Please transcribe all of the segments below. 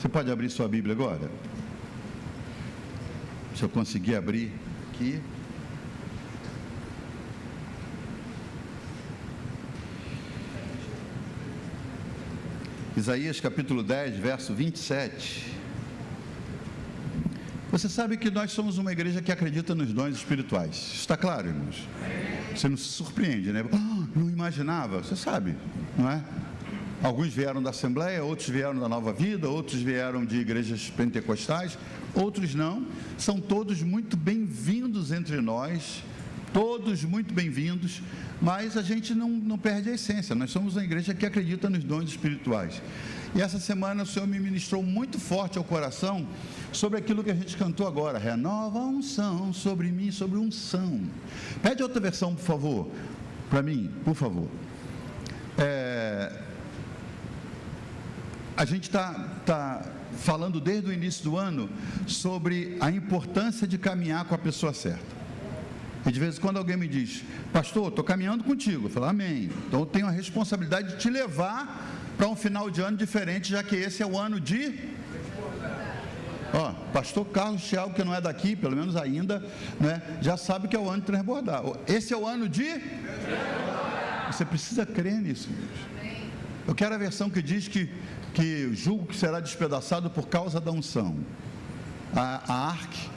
Você pode abrir sua Bíblia agora? Se eu conseguir abrir aqui. Isaías capítulo 10, verso 27. Você sabe que nós somos uma igreja que acredita nos dons espirituais. Está claro, irmãos? Você não se surpreende, né? Não imaginava, você sabe, não é? Alguns vieram da Assembleia, outros vieram da Nova Vida, outros vieram de igrejas pentecostais, outros não. São todos muito bem-vindos entre nós, todos muito bem-vindos, mas a gente não perde a essência. Nós somos uma igreja que acredita nos dons espirituais. E essa semana o Senhor me ministrou muito forte ao coração sobre aquilo que a gente cantou agora. Renova a unção sobre mim, sobre unção. Pede outra versão, por favor, para mim, por favor. A gente está falando desde o início do ano sobre a importância de caminhar com a pessoa certa. E de vez em quando alguém me diz: pastor, estou caminhando contigo. Eu falo: amém. Então eu tenho a responsabilidade de te levar para um final de ano diferente, já que esse é o ano de... pastor Carlos Thiago, que não é daqui, pelo menos ainda, né, já sabe que é o ano de transbordar. Esse é o ano de... Você precisa crer nisso, irmãos. Eu quero a versão que diz que o jugo que será despedaçado por causa da unção. A arque,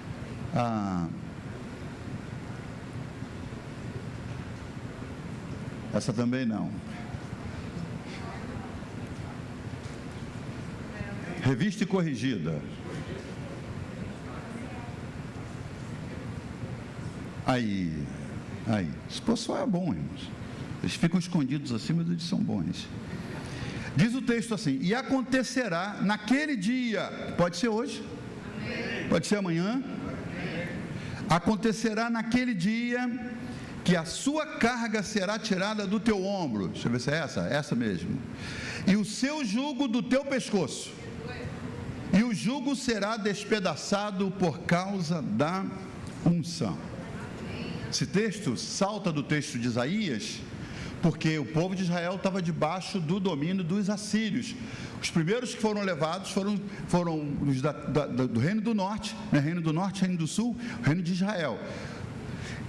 essa também não. Revista e corrigida. Aí. Esse pessoal é bom, irmãos. Eles ficam escondidos assim, mas eles são bons. Diz o texto assim: e acontecerá naquele dia, pode ser hoje, pode ser amanhã, acontecerá naquele dia que a sua carga será tirada do teu ombro. Deixa eu ver se é essa mesmo. E o seu jugo do teu pescoço. E o jugo será despedaçado por causa da unção. Esse texto salta do texto de Isaías, porque o povo de Israel estava debaixo do domínio dos assírios. Os primeiros que foram levados foram os do Reino do Norte, né? Reino do Norte, Reino do Sul, Reino de Israel.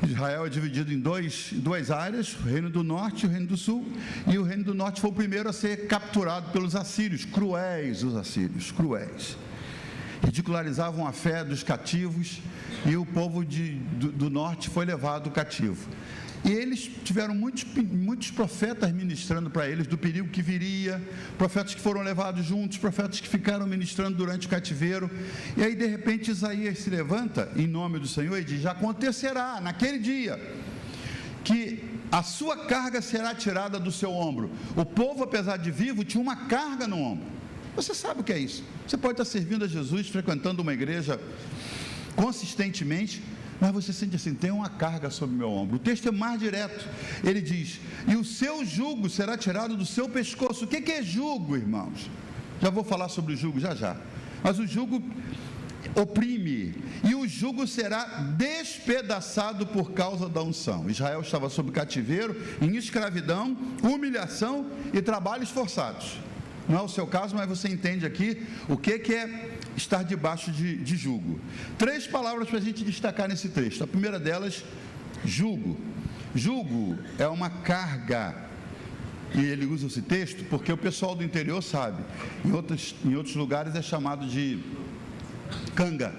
Israel é dividido em duas áreas, o Reino do Norte e o Reino do Sul, e o Reino do Norte foi o primeiro a ser capturado pelos assírios, cruéis os assírios, cruéis. Ridicularizavam a fé dos cativos, e o povo do Norte foi levado cativo. E eles tiveram muitos profetas ministrando para eles do perigo que viria, profetas que foram levados juntos, profetas que ficaram ministrando durante o cativeiro. E aí de repente Isaías se levanta em nome do Senhor e diz: acontecerá naquele dia que a sua carga será tirada do seu ombro. O povo, apesar de vivo, tinha uma carga no ombro. Você sabe o que é isso? Você pode estar servindo a Jesus, frequentando uma igreja consistentemente, mas você sente assim: tem uma carga sobre o meu ombro. O texto é mais direto. Ele diz: e o seu jugo será tirado do seu pescoço. O que é jugo, irmãos? Já vou falar sobre o jugo já. Mas o jugo oprime, e o jugo será despedaçado por causa da unção. Israel estava sob cativeiro, em escravidão, humilhação e trabalhos forçados. Não é o seu caso, mas você entende aqui o que é estar debaixo de jugo. 3 palavras para a gente destacar nesse texto. A primeira delas, jugo. Jugo é uma carga, e ele usa esse texto porque o pessoal do interior sabe. Em outros lugares é chamado de canga,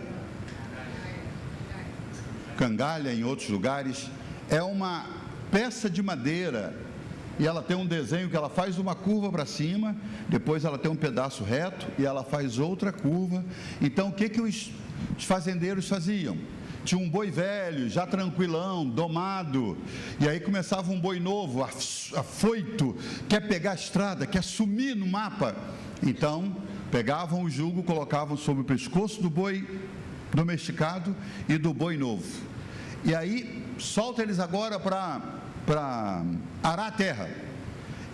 cangalha. Em outros lugares é uma peça de madeira, e ela tem um desenho que ela faz uma curva para cima, depois ela tem um pedaço reto e ela faz outra curva. Então o que os fazendeiros faziam? Tinha um boi velho, já tranquilão, domado, e aí começava um boi novo, afoito, quer pegar a estrada, quer sumir no mapa. Então pegavam o jugo, colocavam sobre o pescoço do boi domesticado e do boi novo, e aí solta eles agora para arar a terra.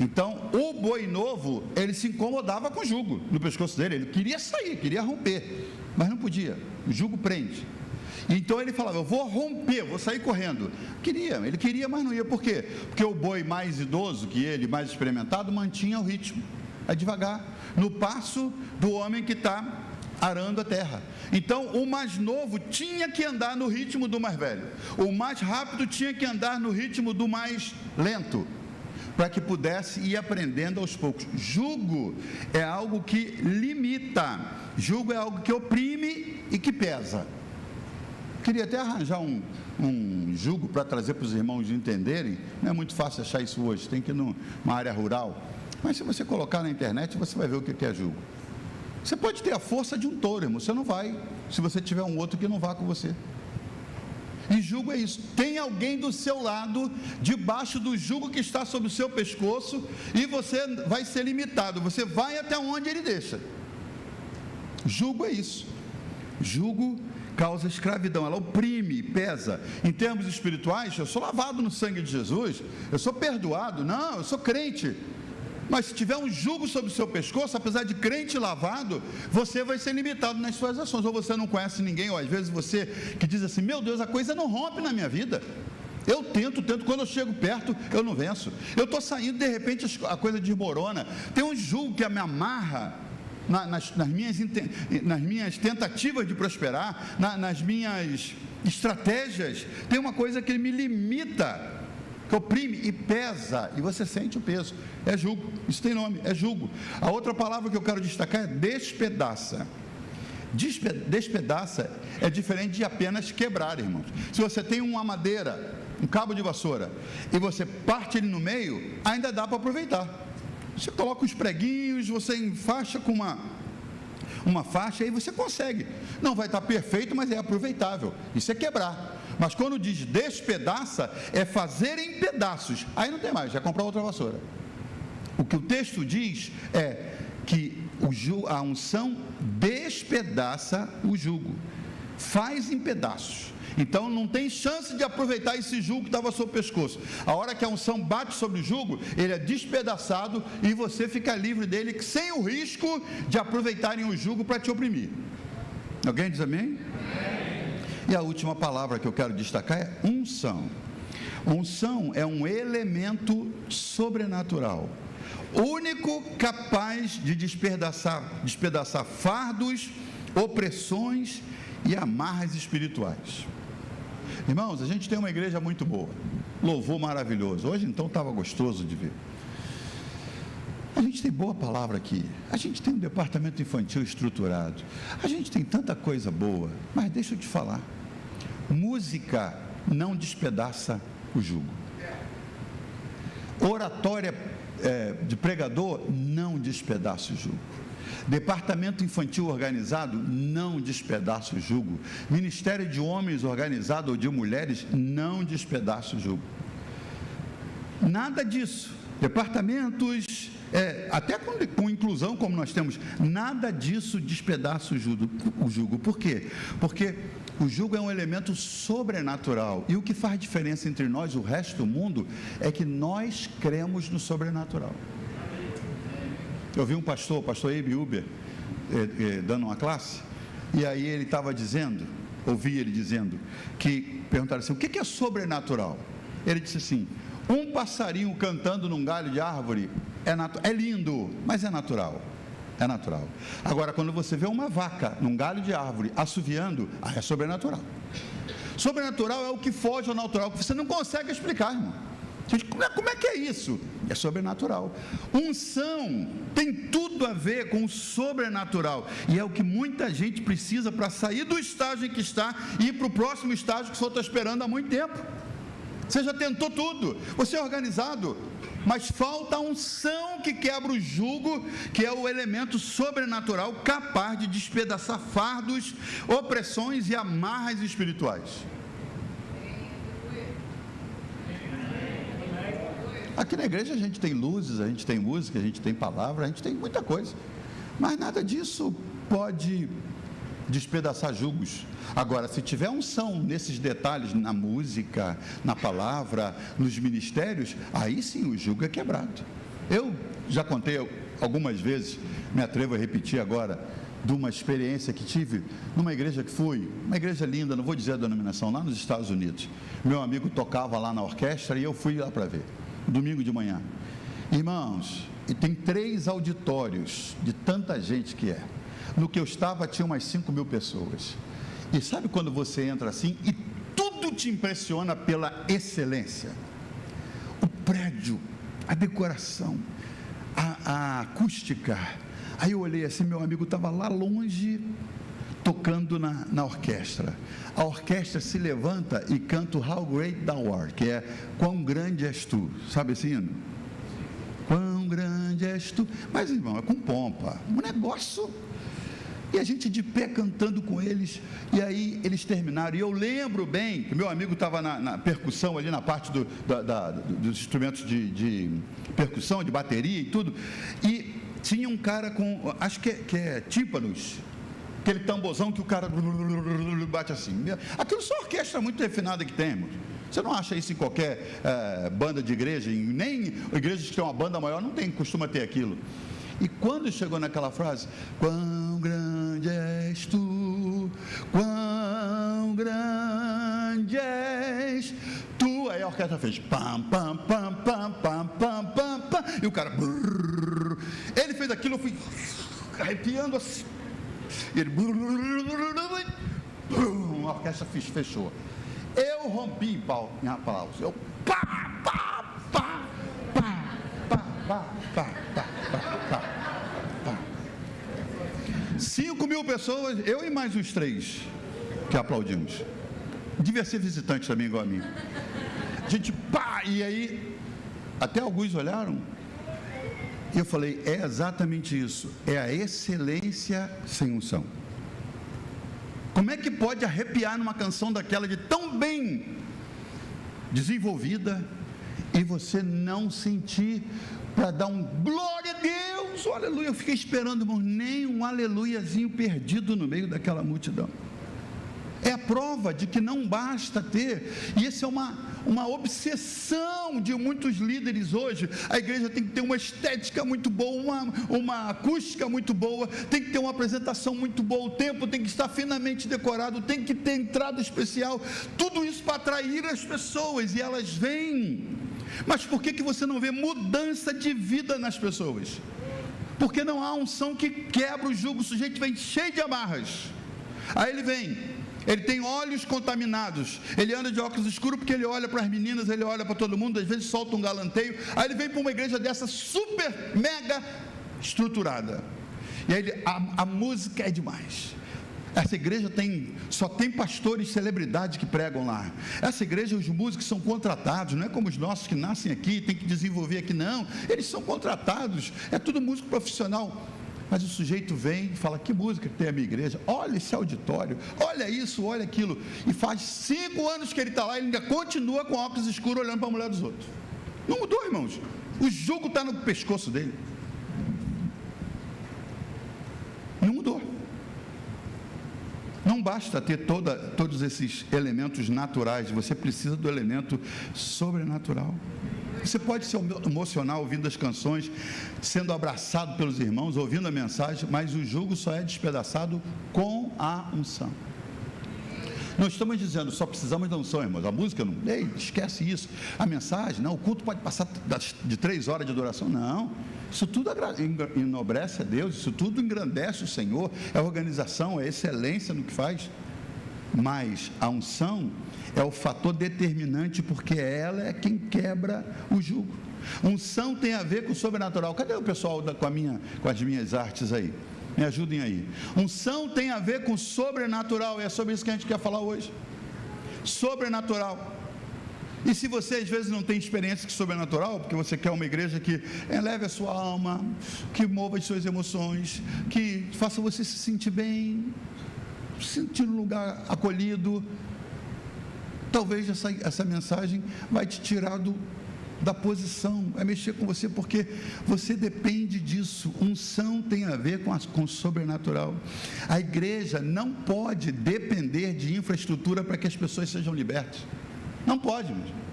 Então o boi novo, ele se incomodava com o jugo no pescoço dele, ele queria sair, queria romper, mas não podia, o jugo prende. Então ele falava: eu vou romper, vou sair correndo. Ele queria, mas não ia. Por quê? Porque o boi mais idoso que ele, mais experimentado, mantinha o ritmo. é devagar, no passo do homem que está arando a terra. Então, o mais novo tinha que andar no ritmo do mais velho, o mais rápido tinha que andar no ritmo do mais lento, para que pudesse ir aprendendo aos poucos. Jugo é algo que limita, jugo é algo que oprime e que pesa. Queria até arranjar um jugo para trazer para os irmãos entenderem. Não é muito fácil achar isso hoje, tem que ir numa área rural. Mas se você colocar na internet, você vai ver o que é jugo. Você pode ter a força de um touro, irmão, você não vai, se você tiver um outro que não vá com você. E jugo é isso, tem alguém do seu lado, debaixo do jugo que está sobre o seu pescoço, e você vai ser limitado, você vai até onde ele deixa. Jugo é isso, jugo causa escravidão, ela oprime, pesa. Em termos espirituais, eu sou lavado no sangue de Jesus, eu sou perdoado, não, eu sou crente. Mas se tiver um jugo sobre o seu pescoço, apesar de crente lavado, você vai ser limitado nas suas ações. Ou você não conhece ninguém, ou às vezes você que diz assim, meu Deus, a coisa não rompe na minha vida. Eu tento, quando eu chego perto, eu não venço. Eu estou saindo, de repente a coisa desmorona. Tem um jugo que me amarra nas minhas tentativas de prosperar, nas minhas estratégias. Tem uma coisa que me limita, que oprime e pesa, e você sente o peso. É jugo, isso tem nome, é jugo. A outra palavra que eu quero destacar é despedaça. Despedaça é diferente de apenas quebrar, irmãos. Se você tem uma madeira, um cabo de vassoura, e você parte ele no meio, ainda dá para aproveitar. Você coloca uns preguinhos, você enfaixa com uma faixa, e você consegue. Não vai estar perfeito, mas é aproveitável. Isso é quebrar. Mas quando diz despedaça, é fazer em pedaços. Aí não tem mais, já comprar outra vassoura. O que o texto diz é que a unção despedaça o jugo, faz em pedaços. Então não tem chance de aproveitar esse jugo que estava sobre o pescoço. A hora que a unção bate sobre o jugo, ele é despedaçado e você fica livre dele, sem o risco de aproveitarem o jugo para te oprimir. Alguém diz amém? E a última palavra que eu quero destacar é unção. Unção é um elemento sobrenatural, único capaz de despedaçar fardos, opressões e amarras espirituais. Irmãos, a gente tem uma igreja muito boa, louvor maravilhoso. Hoje então estava gostoso de ver. A gente tem boa palavra aqui, a gente tem um departamento infantil estruturado, a gente tem tanta coisa boa, mas deixa eu te falar, música não despedaça o jugo, oratória de pregador não despedaça o jugo, departamento infantil organizado não despedaça o jugo, ministério de homens organizado ou de mulheres não despedaça o jugo, nada disso. Departamentos, até com inclusão como nós temos, nada disso despedaça o jugo. Por quê? Porque o jugo é um elemento sobrenatural, e o que faz diferença entre nós e o resto do mundo é que nós cremos no sobrenatural. Eu vi um pastor, o pastor Abe Uber, dando uma classe, e aí ele estava dizendo, ouvi ele dizendo, que perguntaram assim, o que é sobrenatural? Ele disse assim, um passarinho cantando num galho de árvore é lindo, mas é natural. É natural. Agora, quando você vê uma vaca num galho de árvore assoviando, é sobrenatural. Sobrenatural é o que foge ao natural, que você não consegue explicar, irmão. Como é que é isso? É sobrenatural. Unção tem tudo a ver com o sobrenatural, e é o que muita gente precisa para sair do estágio em que está e ir para o próximo estágio que o Senhor está esperando há muito tempo. Você já tentou tudo, você é organizado, mas falta a unção que quebra o jugo, que é o elemento sobrenatural capaz de despedaçar fardos, opressões e amarras espirituais. Aqui na igreja a gente tem luzes, a gente tem música, a gente tem palavra, a gente tem muita coisa, mas nada disso pode despedaçar jugos. Agora, se tiver unção nesses detalhes, na música, na palavra, nos ministérios, aí sim o jugo é quebrado. Eu já contei algumas vezes, me atrevo a repetir agora, de uma experiência que tive numa igreja que fui, uma igreja linda, não vou dizer a denominação, lá nos Estados Unidos. Meu amigo tocava lá na orquestra e eu fui lá para ver, domingo de manhã. Irmãos, e tem 3 auditórios de tanta gente que é. No que eu estava tinha umas 5.000 pessoas. E sabe quando você entra assim e tudo te impressiona pela excelência? O prédio, a decoração, a acústica. Aí eu olhei assim, meu amigo estava lá longe, tocando na orquestra. A orquestra se levanta e canta o How Great Thou Art, que é Quão Grande És Tu. Sabe esse hino? Quão grande és Tu. Mas, irmão, é com pompa. Um negócio. E a gente de pé cantando com eles. E aí eles terminaram. E eu lembro bem que meu amigo estava na percussão, ali na parte dos instrumentos de percussão, de bateria e tudo. E tinha um cara com, acho que é tímpanos, aquele tamborzão que o cara bate assim. Aquilo só orquestra muito refinada que temos. Você não acha isso em qualquer banda de igreja, nem igrejas que tem uma banda maior, não tem, costuma ter aquilo. E quando chegou naquela frase, quão grande és tu, quão grande és tu, aí a orquestra fez pam, pam, pam, pam, pam, pam, pam, pam, e o cara, brrr, ele fez aquilo, eu fui arrepiando assim, e ele, a orquestra fechou. Eu rompi em aplausos, eu pá, pá, pá, pá, pá, pá, pá, pá, pá, pá. 5.000 pessoas, eu e mais uns 3 que aplaudimos. Devia ser visitante também igual a mim. A gente pá, e aí até alguns olharam e eu falei, é exatamente isso, é a excelência sem unção. Como é que pode arrepiar numa canção daquela de tão bem desenvolvida e você não sentir para dar um glória a Deus, oh, aleluia? Eu fiquei esperando, irmão, nem um aleluiazinho perdido no meio daquela multidão. É a prova de que não basta ter, e essa é uma obsessão de muitos líderes hoje. A igreja tem que ter uma estética muito boa, uma acústica muito boa, tem que ter uma apresentação muito boa, o templo tem que estar finamente decorado, tem que ter entrada especial, tudo isso para atrair as pessoas, e elas vêm. Mas por que você não vê mudança de vida nas pessoas? Porque não há unção que quebra o jugo. O sujeito vem cheio de amarras, aí ele vem, ele tem olhos contaminados, ele anda de óculos escuros porque ele olha para as meninas, ele olha para todo mundo, às vezes solta um galanteio, aí ele vem para uma igreja dessa super, mega estruturada, e aí a música é demais. Essa igreja só tem pastores celebridades que pregam lá. Essa igreja, os músicos são contratados, não é como os nossos que nascem aqui, tem que desenvolver aqui, não, eles são contratados, é tudo músico profissional. Mas o sujeito vem e fala, que música que tem a minha igreja, olha esse auditório, olha isso, olha aquilo, e faz 5 anos que ele está lá, ele ainda continua com óculos escuros olhando para a mulher dos outros. Não mudou, irmãos, o jugo está no pescoço dele, não mudou. Não basta ter todos esses elementos naturais, você precisa do elemento sobrenatural. Você pode ser emocional ouvindo as canções, sendo abraçado pelos irmãos, ouvindo a mensagem, mas o jugo só é despedaçado com a unção. Não estamos dizendo só precisamos da unção, irmãos. A música não, ei, esquece isso. A mensagem, não, o culto pode passar de 3 horas de adoração, não. Isso tudo enobrece a Deus, isso tudo engrandece o Senhor, é organização, é excelência no que faz. Mas a unção é o fator determinante, porque ela é quem quebra o jugo. Unção tem a ver com o sobrenatural. Cadê o pessoal com as minhas artes aí? Me ajudem aí. Unção tem a ver com o sobrenatural, e é sobre isso que a gente quer falar hoje. Sobrenatural. E se você às vezes não tem experiência com sobrenatural, porque você quer uma igreja que eleve a sua alma, que mova as suas emoções, que faça você se sentir bem, sentir um lugar acolhido, talvez essa mensagem vai te tirar da posição, vai mexer com você, porque você depende disso. Unção tem a ver com o sobrenatural. A igreja não pode depender de infraestrutura para que as pessoas sejam libertas. Não pode, mesmo.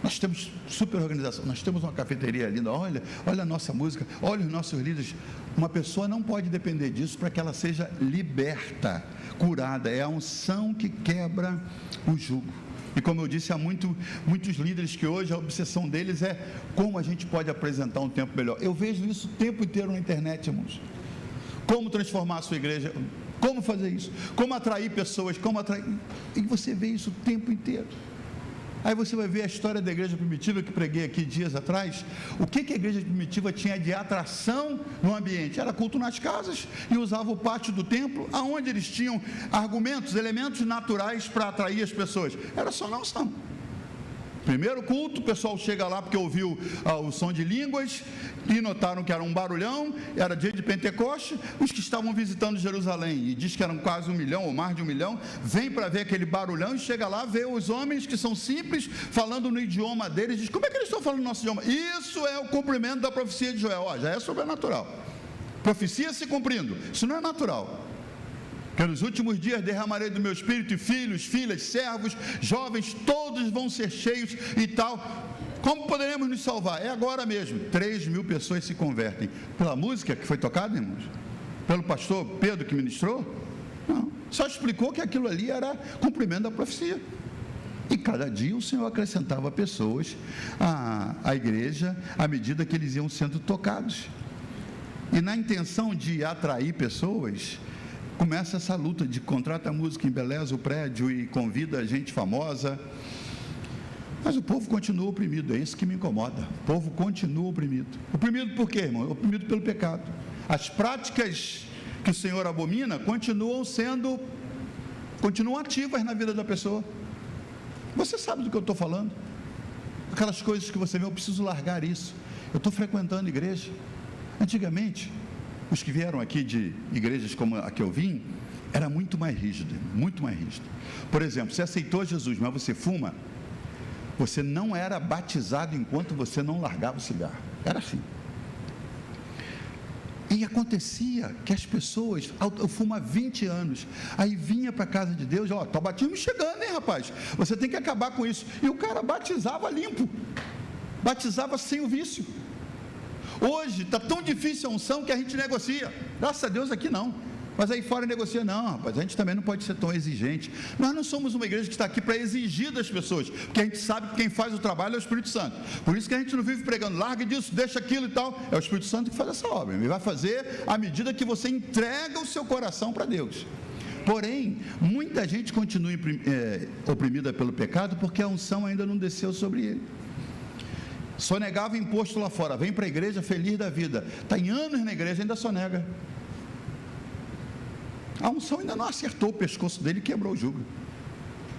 Nós temos super organização, nós temos uma cafeteria linda, olha a nossa música, olha os nossos líderes. Uma pessoa não pode depender disso para que ela seja liberta, curada. É a unção que quebra o jugo. E como eu disse, há muitos líderes que hoje a obsessão deles é como a gente pode apresentar um tempo melhor. Eu vejo isso o tempo inteiro na internet, irmãos. Como transformar a sua igreja, como fazer isso, como atrair pessoas, e você vê isso o tempo inteiro. Aí você vai ver a história da igreja primitiva que preguei aqui dias atrás. O que a igreja primitiva tinha de atração no ambiente? Era culto nas casas e usava o pátio do templo, aonde eles tinham argumentos, elementos naturais para atrair as pessoas. Era só na unção. Primeiro culto, o pessoal chega lá porque ouviu o som de línguas e notaram que era um barulhão, era dia de Pentecoste. Os que estavam visitando Jerusalém, e diz que eram quase 1 milhão ou mais de 1 milhão, vem para ver aquele barulhão e chega lá, vê os homens que são simples, falando no idioma deles, diz, como é que eles estão falando no nosso idioma? Isso é o cumprimento da profecia de Joel. Já é sobrenatural. Profecia se cumprindo, isso não é natural. Que nos últimos dias derramarei do meu espírito, e filhos, filhas, servos, jovens, todos vão ser cheios e tal. Como poderemos nos salvar? É agora mesmo. 3.000 pessoas se convertem. Pela música que foi tocada, irmãos? Pelo pastor Pedro que ministrou? Não. Só explicou que aquilo ali era cumprimento da profecia. E cada dia o Senhor acrescentava pessoas à igreja à medida que eles iam sendo tocados. E na intenção de atrair pessoas, começa essa luta de contrata a música, embeleza o prédio e convida a gente famosa. Mas o povo continua oprimido, é isso que me incomoda. O povo continua oprimido. Oprimido por quê, irmão? Oprimido pelo pecado. As práticas que o Senhor abomina continuam ativas na vida da pessoa. Você sabe do que eu estou falando? Aquelas coisas que você vê, eu preciso largar isso. Eu estou frequentando igreja. Antigamente, os que vieram aqui de igrejas como a que eu vim, era muito mais rígido, muito mais rígido. Por exemplo, você aceitou Jesus, mas você fuma, você não era batizado enquanto você não largava o cigarro. Era assim. E acontecia que as pessoas, eu fumo há 20 anos, aí vinha para a casa de Deus, está o batismo chegando, hein, rapaz? Você tem que acabar com isso. E o cara batizava limpo, batizava sem o vício. Hoje está tão difícil a unção que a gente negocia. Graças a Deus aqui não. Mas aí fora negocia, não, rapaz, a gente também não pode ser tão exigente. Nós não somos uma igreja que está aqui para exigir das pessoas, porque a gente sabe que quem faz o trabalho é o Espírito Santo. Por isso que a gente não vive pregando, larga disso, deixa aquilo e tal. É o Espírito Santo que faz essa obra. Ele vai fazer à medida que você entrega o seu coração para Deus. Porém, muita gente continua oprimida pelo pecado porque a unção ainda não desceu sobre ele. Sonegava imposto lá fora, vem para a igreja feliz da vida, está em anos na igreja, ainda sonega. A unção ainda não acertou o pescoço dele e quebrou o jugo.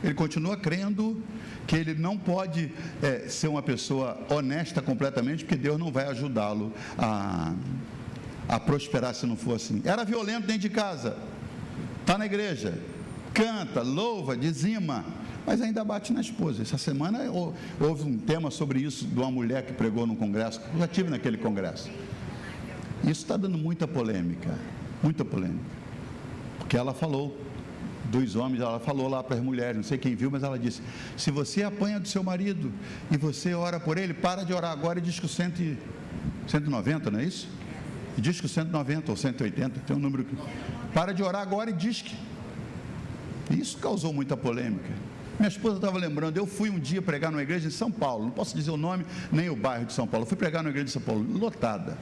Ele continua crendo que ele não pode ser uma pessoa honesta completamente, porque Deus não vai ajudá-lo a prosperar se não for assim. Era violento dentro de casa, está na igreja, canta, louva, dizima, mas ainda bate na esposa. Essa semana houve um tema sobre isso, de uma mulher que pregou num congresso, eu já estive naquele congresso. Isso está dando muita polêmica, porque ela falou dos homens, ela falou lá para as mulheres, não sei quem viu, mas ela disse, se você apanha do seu marido e você ora por ele, para de orar agora e diz que o 190, não é isso? E diz que o 190 ou 180, tem um número que... Para de orar agora e diz que... Isso causou muita polêmica. Minha esposa estava lembrando, eu fui um dia pregar numa igreja em São Paulo, não posso dizer o nome, nem o bairro de São Paulo, eu fui pregar numa igreja de São Paulo, lotada,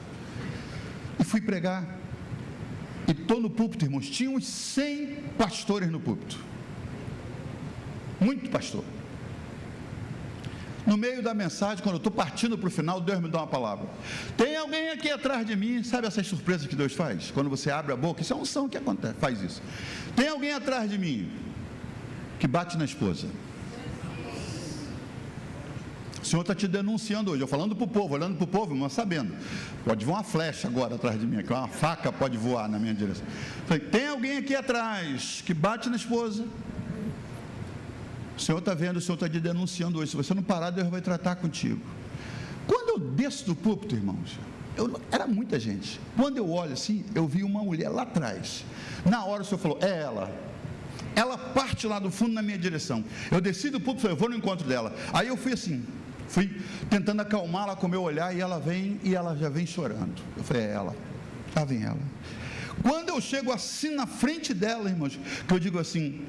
e fui pregar, e estou no púlpito, irmãos, tinha uns 100 pastores no púlpito, muito pastor. No meio da mensagem, quando eu estou partindo para o final, Deus me dá uma palavra, tem alguém aqui atrás de mim, sabe essas surpresas que Deus faz? Quando você abre a boca, isso é uma unção que acontece, faz isso, tem alguém atrás de mim, que bate na esposa. O Senhor está te denunciando hoje, eu falando para o povo, olhando para o povo, mas sabendo, pode voar uma flecha agora atrás de mim, aqui, uma faca pode voar na minha direção. Falei, tem alguém aqui atrás que bate na esposa. O Senhor está vendo, o Senhor está te denunciando hoje. Se você não parar, Deus vai tratar contigo. Quando eu desço do púlpito, irmãos, era muita gente. Quando eu olho assim, eu vi uma mulher lá atrás. Na hora o Senhor falou, é ela. Ela parte lá do fundo na minha direção. Eu desci do púlpito, eu vou no encontro dela. Aí eu fui assim, fui tentando acalmá-la com o meu olhar, e ela vem, e ela já vem chorando. Eu falei, é ela, lá vem ela. Quando eu chego assim na frente dela, irmãos, que eu digo assim,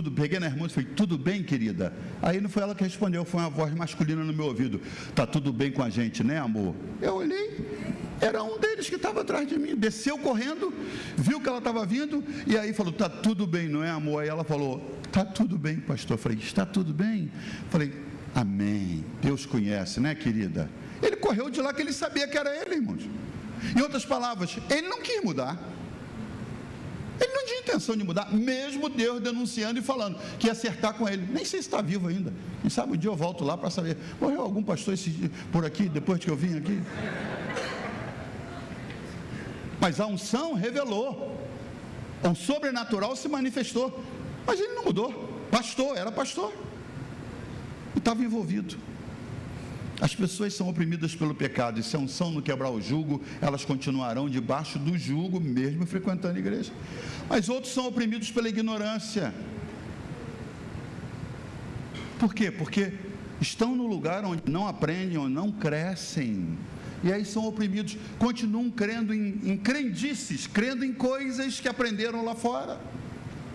Peguei na irmã e falei, tudo bem, querida? Aí não foi ela que respondeu, foi uma voz masculina no meu ouvido, tá tudo bem com a gente, né, amor? Eu olhei, era um deles que estava atrás de mim, desceu correndo, viu que ela estava vindo, e aí falou, tá tudo bem, não é, amor? Aí ela falou, tá tudo bem, pastor. Eu falei, está tudo bem? Falei, amém, Deus conhece, né, querida? Ele correu de lá que ele sabia que era ele, irmãos. Em outras palavras, ele não quis mudar. Ele não tinha intenção de mudar, mesmo Deus denunciando e falando que ia acertar com ele. Nem sei se está vivo ainda. Quem sabe um dia eu volto lá para saber. Morreu algum pastor por aqui, depois que eu vim aqui? Mas a unção revelou. O sobrenatural se manifestou. Mas ele não mudou. Pastor, era pastor. E estava envolvido. As pessoas são oprimidas pelo pecado, e se a unção não quebrar o jugo, elas continuarão debaixo do jugo, mesmo frequentando a igreja. Mas outros são oprimidos pela ignorância. Por quê? Porque estão no lugar onde não aprendem ou não crescem, e aí são oprimidos, continuam crendo em crendices, crendo em coisas que aprenderam lá fora.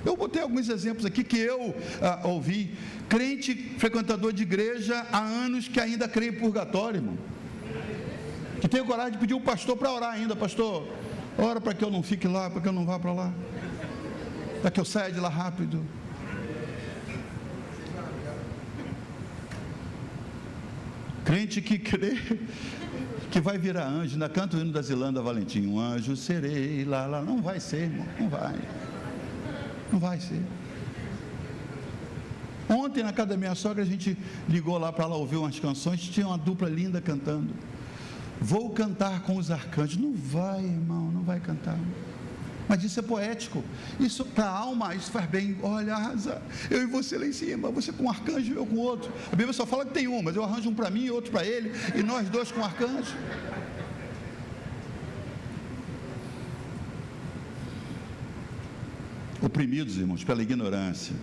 Eu botei alguns exemplos aqui que eu ouvi. Crente, frequentador de igreja há anos que ainda crê em purgatório, irmão. Que tem coragem de pedir o pastor para orar ainda. Pastor, ora para que eu não fique lá, para que eu não vá para lá, para que eu saia de lá rápido. Crente que crê que vai virar anjo. Ainda canta o hino da Zilanda Valentim, um anjo serei, lá, não vai ser, irmão, não vai. Não vai ser. Ontem na casa da minha sogra a gente ligou lá para ela ouvir umas canções, tinha uma dupla linda cantando. Vou cantar com os arcanjos. Não vai, irmão, não vai cantar. Mas isso é poético. Isso para a alma, isso faz bem. Olha, arrasa, eu e você lá em cima, você com um arcanjo e eu com outro. A Bíblia só fala que tem um, mas eu arranjo um para mim e outro para ele, e nós dois com o arcanjo. Oprimidos, irmãos, pela ignorância.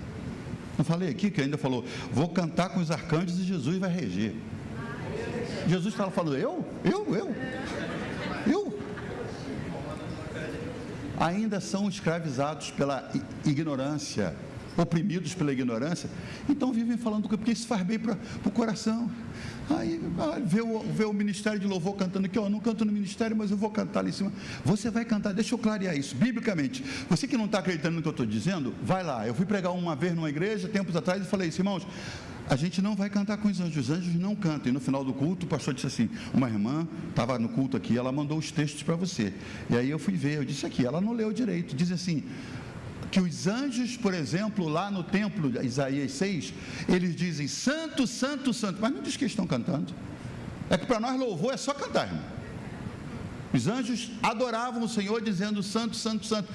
Não falei aqui que ainda falou, vou cantar com os arcanjos e Jesus vai reger. Jesus estava falando, eu? Ainda são escravizados pela ignorância, oprimidos pela ignorância, então vivem falando, porque isso faz bem para o coração. Aí vê o ministério de louvor cantando aqui, eu não canto no ministério, mas eu vou cantar ali em cima. Você vai cantar, deixa eu clarear isso, biblicamente. Você que não está acreditando no que eu estou dizendo, vai lá. Eu fui pregar uma vez numa igreja, tempos atrás, e falei assim, irmãos, a gente não vai cantar com os anjos não cantam. E no final do culto, o pastor disse assim, uma irmã estava no culto aqui, ela mandou os textos para você. E aí eu fui ver, eu disse aqui, ela não leu direito, diz assim, que os anjos, por exemplo, lá no templo de Isaías 6, eles dizem santo, santo, santo, mas não diz que eles estão cantando. É que para nós louvor é só cantar, irmão. Os anjos adoravam o Senhor dizendo santo, santo, santo.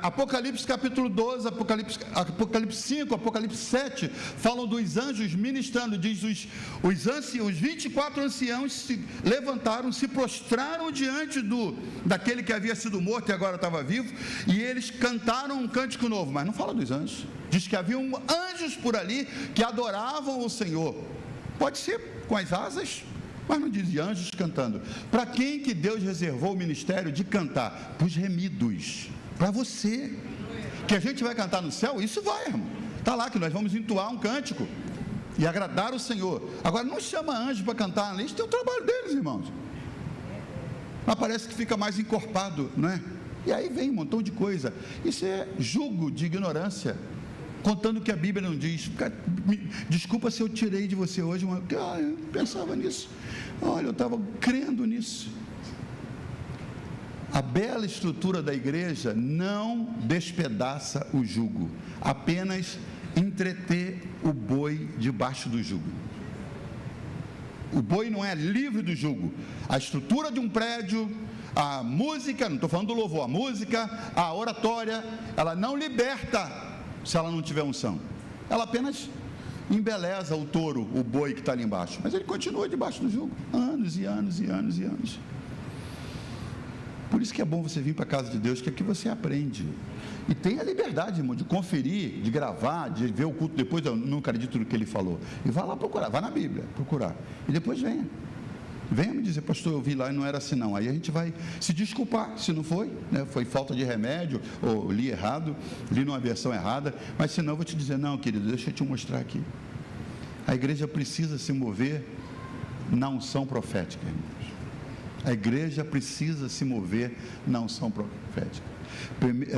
Apocalipse capítulo 12, Apocalipse 5, Apocalipse 7 falam dos anjos ministrando. Diz os 24 anciãos se levantaram, se prostraram diante daquele que havia sido morto e agora estava vivo, e eles cantaram um cântico novo. Mas não fala dos anjos. Diz que haviam anjos por ali que adoravam o Senhor. Pode ser com as asas, mas não diz anjos cantando. Para quem que Deus reservou o ministério de cantar? Para os remidos, para você. Que a gente vai cantar no céu, isso vai, irmão. Está lá que nós vamos entoar um cântico e agradar o Senhor. Agora não chama anjo para cantar, isso tem o trabalho deles, irmãos. Mas parece que fica mais encorpado, não é? E aí vem um montão de coisa. Isso é jugo de ignorância, contando que a Bíblia não diz. Desculpa se eu tirei de você hoje eu pensava nisso, olha, eu estava crendo nisso. A bela estrutura da igreja não despedaça o jugo, apenas entreter o boi debaixo do jugo. O boi não é livre do jugo. A estrutura de um prédio, a música, não estou falando do louvor, a música, a oratória, ela não liberta se ela não tiver unção. Ela apenas embeleza o touro, o boi que está ali embaixo, mas ele continua debaixo do jugo, anos e anos e anos e anos. Por isso que é bom você vir para a casa de Deus, que aqui você aprende. E tem a liberdade, irmão, de conferir, de gravar, de ver o culto depois. Eu não acredito no que ele falou. E vá lá procurar, vá na Bíblia procurar. E depois venha. Venha me dizer, pastor, eu vi lá e não era assim não. Aí a gente vai se desculpar, se não foi, né? Foi falta de remédio, ou li errado, li numa versão errada, mas se não, eu vou te dizer, não, querido, deixa eu te mostrar aqui. A igreja precisa se mover na unção profética, irmãos. A igreja precisa se mover na unção profética.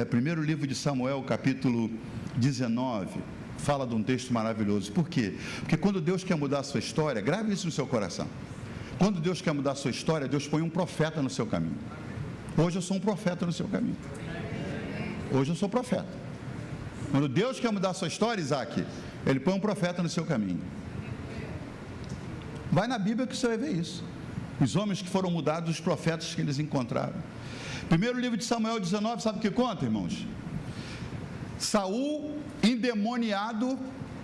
Primeiro livro de Samuel, capítulo 19, fala de um texto maravilhoso. Por quê? Porque quando Deus quer mudar a sua história, grave isso no seu coração. Quando Deus quer mudar a sua história, Deus põe um profeta no seu caminho. Hoje eu sou um profeta no seu caminho. Hoje eu sou profeta. Quando Deus quer mudar a sua história, Isaac, Ele põe um profeta no seu caminho. Vai na Bíblia que você vai ver isso. Os homens que foram mudados, os profetas que eles encontraram. Primeiro livro de Samuel 19, sabe o que conta, irmãos? Saul, endemoniado,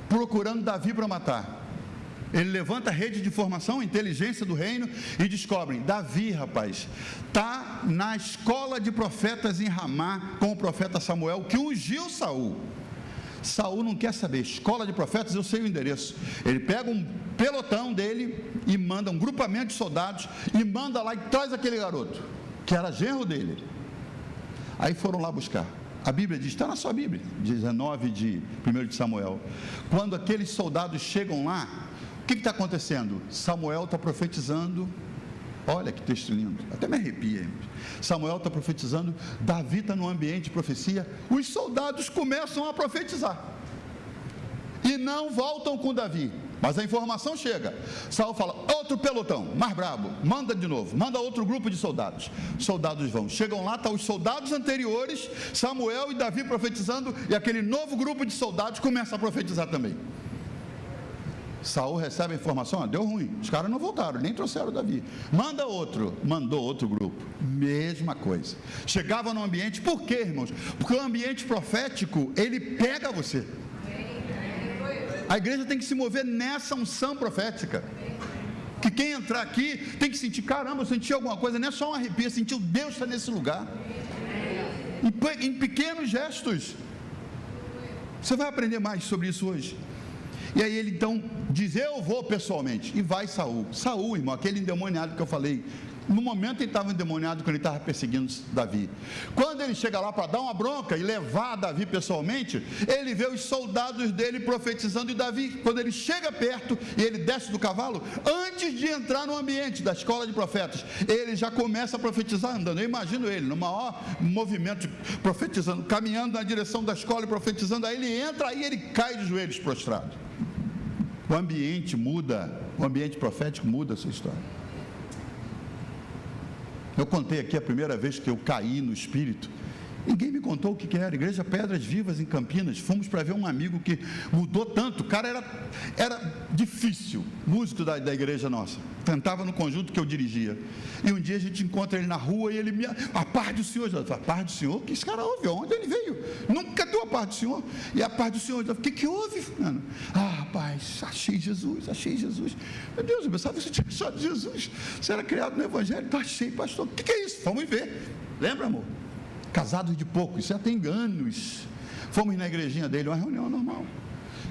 procurando Davi para matar. Ele levanta a rede de informação, inteligência do reino, e descobrem, Davi, rapaz, está na escola de profetas em Ramá, com o profeta Samuel, que ungiu Saul. Saul não quer saber, escola de profetas, eu sei o endereço. Ele pega um pelotão dele e manda um grupamento de soldados, e manda lá e traz aquele garoto, que era genro dele. Aí foram lá buscar. A Bíblia diz, está na sua Bíblia, 19 de 1 de Samuel. Quando aqueles soldados chegam lá, o que está acontecendo? Samuel está profetizando. Olha que texto lindo, até me arrepia, hein? Samuel está profetizando, Davi está no ambiente de profecia, os soldados começam a profetizar, e não voltam com Davi, mas a informação chega, Saul fala, outro pelotão, mais brabo, manda de novo, manda outro grupo de soldados, soldados vão, chegam lá, estão os soldados anteriores, Samuel e Davi profetizando, e aquele novo grupo de soldados começa a profetizar também. Saul recebe a informação, deu ruim, os caras não voltaram, nem trouxeram Davi. Manda outro, mandou outro grupo, mesma coisa. Chegava no ambiente, por quê, irmãos? Porque o ambiente profético, ele pega você. A igreja tem que se mover nessa unção profética. Que quem entrar aqui tem que sentir, caramba, eu senti alguma coisa, não é só um arrepio, sentiu Deus está nesse lugar. Em pequenos gestos. Você vai aprender mais sobre isso hoje. E aí ele então diz, eu vou pessoalmente, e vai Saul, irmão, aquele endemoniado que eu falei, no momento ele estava endemoniado quando ele estava perseguindo Davi, quando ele chega lá para dar uma bronca e levar Davi pessoalmente, ele vê os soldados dele profetizando, e Davi, quando ele chega perto e ele desce do cavalo, antes de entrar no ambiente da escola de profetas, ele já começa a profetizar andando, eu imagino ele, no maior movimento profetizando, caminhando na direção da escola e profetizando, aí ele entra, aí ele cai de joelhos prostrado. O ambiente muda, o ambiente profético muda a sua história. Eu contei aqui a primeira vez que eu caí no Espírito, ninguém me contou o que era, Igreja Pedras Vivas em Campinas, fomos para ver um amigo que mudou tanto, o cara era difícil, músico da igreja nossa, cantava no conjunto que eu dirigia, e um dia a gente encontra ele na rua e ele a paz do Senhor, a paz do Senhor, que esse cara ouve, onde ele veio? Nunca deu a paz do Senhor, e a paz do Senhor, o que houve, mano? Rapaz, achei Jesus, meu Deus, eu pensava que você tinha achado Jesus, você era criado no Evangelho, achei, pastor, o que é isso? Vamos ver, lembra, amor? Casados de pouco, isso já tem anos. Fomos na igrejinha dele, uma reunião normal.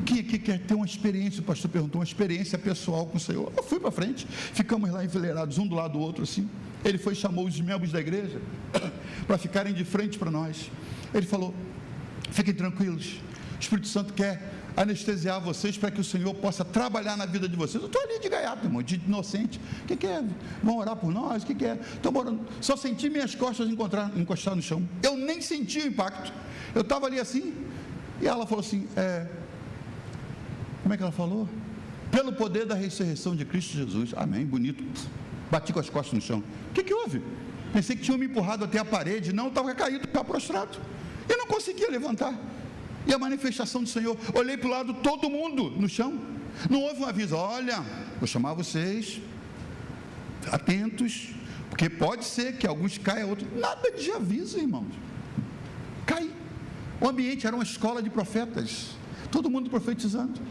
Quem aqui quer ter uma experiência? O pastor perguntou, uma experiência pessoal com o Senhor. Eu fui para frente, ficamos lá enfileirados, um do lado do outro assim. Ele foi e chamou os membros da igreja para ficarem de frente para nós. Ele falou, fiquem tranquilos, o Espírito Santo quer anestesiar vocês para que o Senhor possa trabalhar na vida de vocês. Eu estou ali de gaiato, irmão, de inocente. O que é? Vão orar por nós? O que é? Estou morando. Só senti minhas costas encostar no chão. Eu nem senti o impacto. Eu estava ali assim, e ela falou assim, como é que ela falou? Pelo poder da ressurreição de Cristo Jesus. Amém, bonito. Bati com as costas no chão. O que houve? Pensei que tinham me empurrado até a parede. Não, estava caído, estava prostrado. Eu não conseguia levantar. E a manifestação do Senhor, olhei para o lado, todo mundo no chão, não houve um aviso, olha, vou chamar vocês, atentos, porque pode ser que alguns caiam, outros, nada de aviso, irmãos, cai, o ambiente era uma escola de profetas, todo mundo profetizando.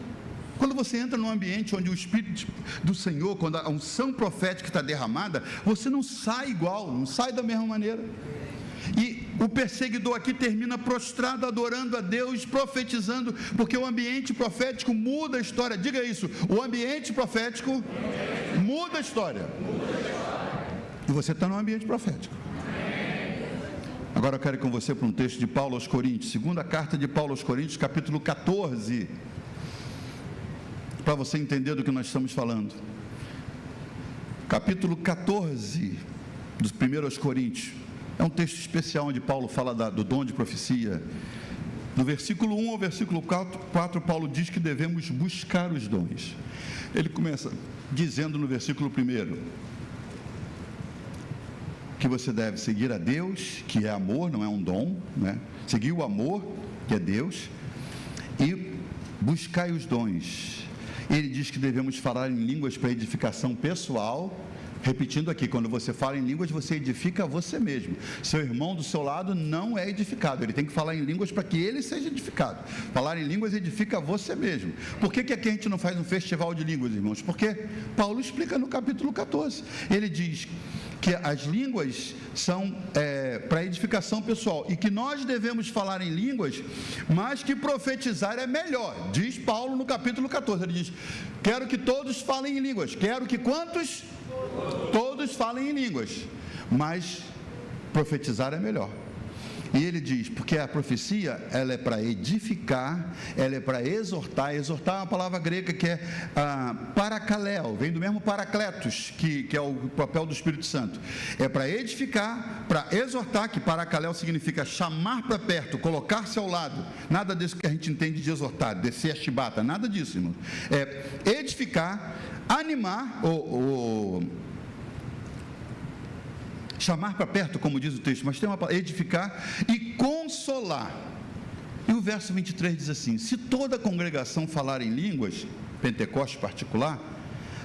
Quando você entra num ambiente onde o Espírito do Senhor, quando a unção profética está derramada, você não sai igual, não sai da mesma maneira. E o perseguidor aqui termina prostrado, adorando a Deus, profetizando, porque o ambiente profético muda a história. Diga isso, o ambiente profético muda a história. E você está num ambiente profético. Agora eu quero ir com você para um texto de Paulo aos Coríntios, segunda carta de Paulo aos Coríntios, capítulo 14, para você entender do que nós estamos falando. Capítulo 14, dos 1 aos Coríntios, é um texto especial onde Paulo fala do dom de profecia. Do versículo 1 ao versículo 4, Paulo diz que devemos buscar os dons. Ele começa dizendo no versículo 1, que você deve seguir a Deus, que é amor, não é um dom, né? Seguir o amor, que é Deus, e buscar os dons. Ele diz que devemos falar em línguas para edificação pessoal. Repetindo aqui, quando você fala em línguas, você edifica você mesmo. Seu irmão do seu lado não é edificado, ele tem que falar em línguas para que ele seja edificado. Falar em línguas edifica você mesmo. Por que aqui a gente não faz um festival de línguas, irmãos? Porque Paulo explica no capítulo 14. Ele diz que as línguas são para edificação pessoal e que nós devemos falar em línguas, mas que profetizar é melhor. Diz Paulo no capítulo 14, ele diz: quero que todos falem em línguas. Quero que quantos? Todos falem em línguas, mas profetizar é melhor. E ele diz, porque a profecia, ela é para edificar, ela é para exortar. Exortar é uma palavra grega que é parakaleo, vem do mesmo paracletos, que é o papel do Espírito Santo. É para edificar, para exortar, que parakaleo significa chamar para perto, colocar-se ao lado. Nada disso que a gente entende de exortar, descer a chibata, nada disso, irmão. É edificar, animar, chamar para perto, como diz o texto, mas tem uma palavra, edificar e consolar. E o verso 23 diz assim: se toda a congregação falar em línguas, Pentecoste particular,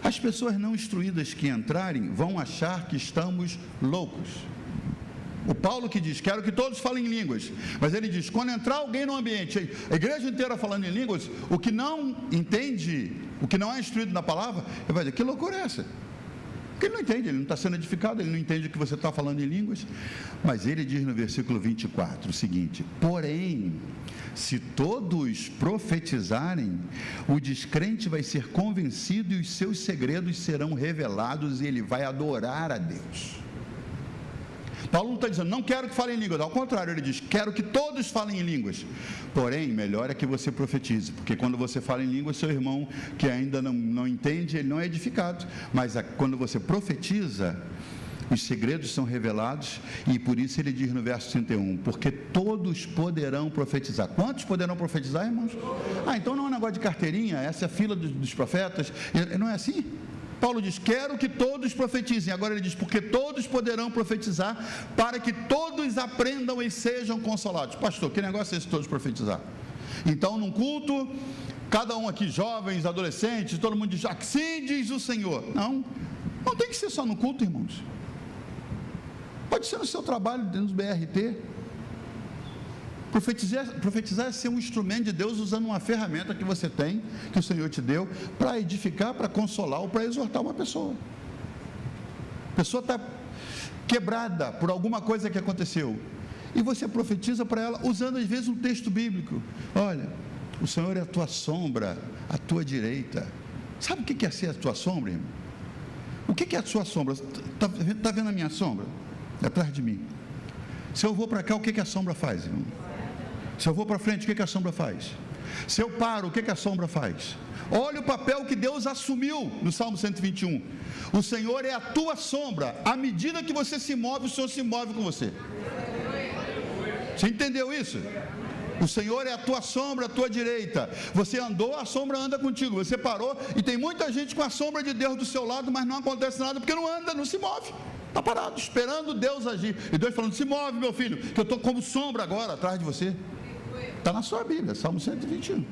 as pessoas não instruídas que entrarem vão achar que estamos loucos. O Paulo que diz, quero que todos falem em línguas, mas ele diz, quando entrar alguém no ambiente, a igreja inteira falando em línguas, o que não entende, o que não é instruído na palavra, ele vai dizer, que loucura é essa? Porque ele não entende, ele não está sendo edificado, ele não entende o que você está falando em línguas. Mas ele diz no versículo 24 o seguinte: porém, se todos profetizarem, o descrente vai ser convencido e os seus segredos serão revelados e ele vai adorar a Deus. Paulo não está dizendo, não quero que falem em línguas, ao contrário, ele diz, quero que todos falem em línguas. Porém, melhor é que você profetize, porque quando você fala em línguas, seu irmão que ainda não entende, ele não é edificado. Mas quando você profetiza, os segredos são revelados, e por isso ele diz no verso 31, porque todos poderão profetizar. Quantos poderão profetizar, irmãos? Então não é um negócio de carteirinha, essa é a fila dos profetas, não é assim? Paulo diz, quero que todos profetizem. Agora ele diz, porque todos poderão profetizar, para que todos aprendam e sejam consolados. Pastor, que negócio é esse, todos profetizar? Então, num culto, cada um aqui, jovens, adolescentes, todo mundo diz, assim diz o Senhor. Não tem que ser só no culto, irmãos. Pode ser no seu trabalho, dentro do BRT. Profetizar é ser um instrumento de Deus usando uma ferramenta que você tem, que o Senhor te deu, para edificar, para consolar ou para exortar uma pessoa. A pessoa está quebrada por alguma coisa que aconteceu, e você profetiza para ela, usando às vezes um texto bíblico. Olha, o Senhor é a tua sombra, à tua direita. Sabe o que é ser a tua sombra, irmão? O que é a sua sombra? Está vendo a minha sombra? É atrás de mim. Se eu vou para cá, o que a sombra faz, irmão? Se eu vou para frente, o que a sombra faz? Se eu paro, o que a sombra faz? Olha o papel que Deus assumiu no Salmo 121. O Senhor é a tua sombra. À medida que você se move, o Senhor se move com você. Você entendeu isso? O Senhor é a tua sombra, a tua direita. Você andou, a sombra anda contigo. Você parou, e tem muita gente com a sombra de Deus do seu lado, mas não acontece nada, porque não anda, não se move. Está parado, esperando Deus agir. E Deus falando, se move, meu filho, que eu estou como sombra agora, atrás de você. Está na sua Bíblia, Salmo 121.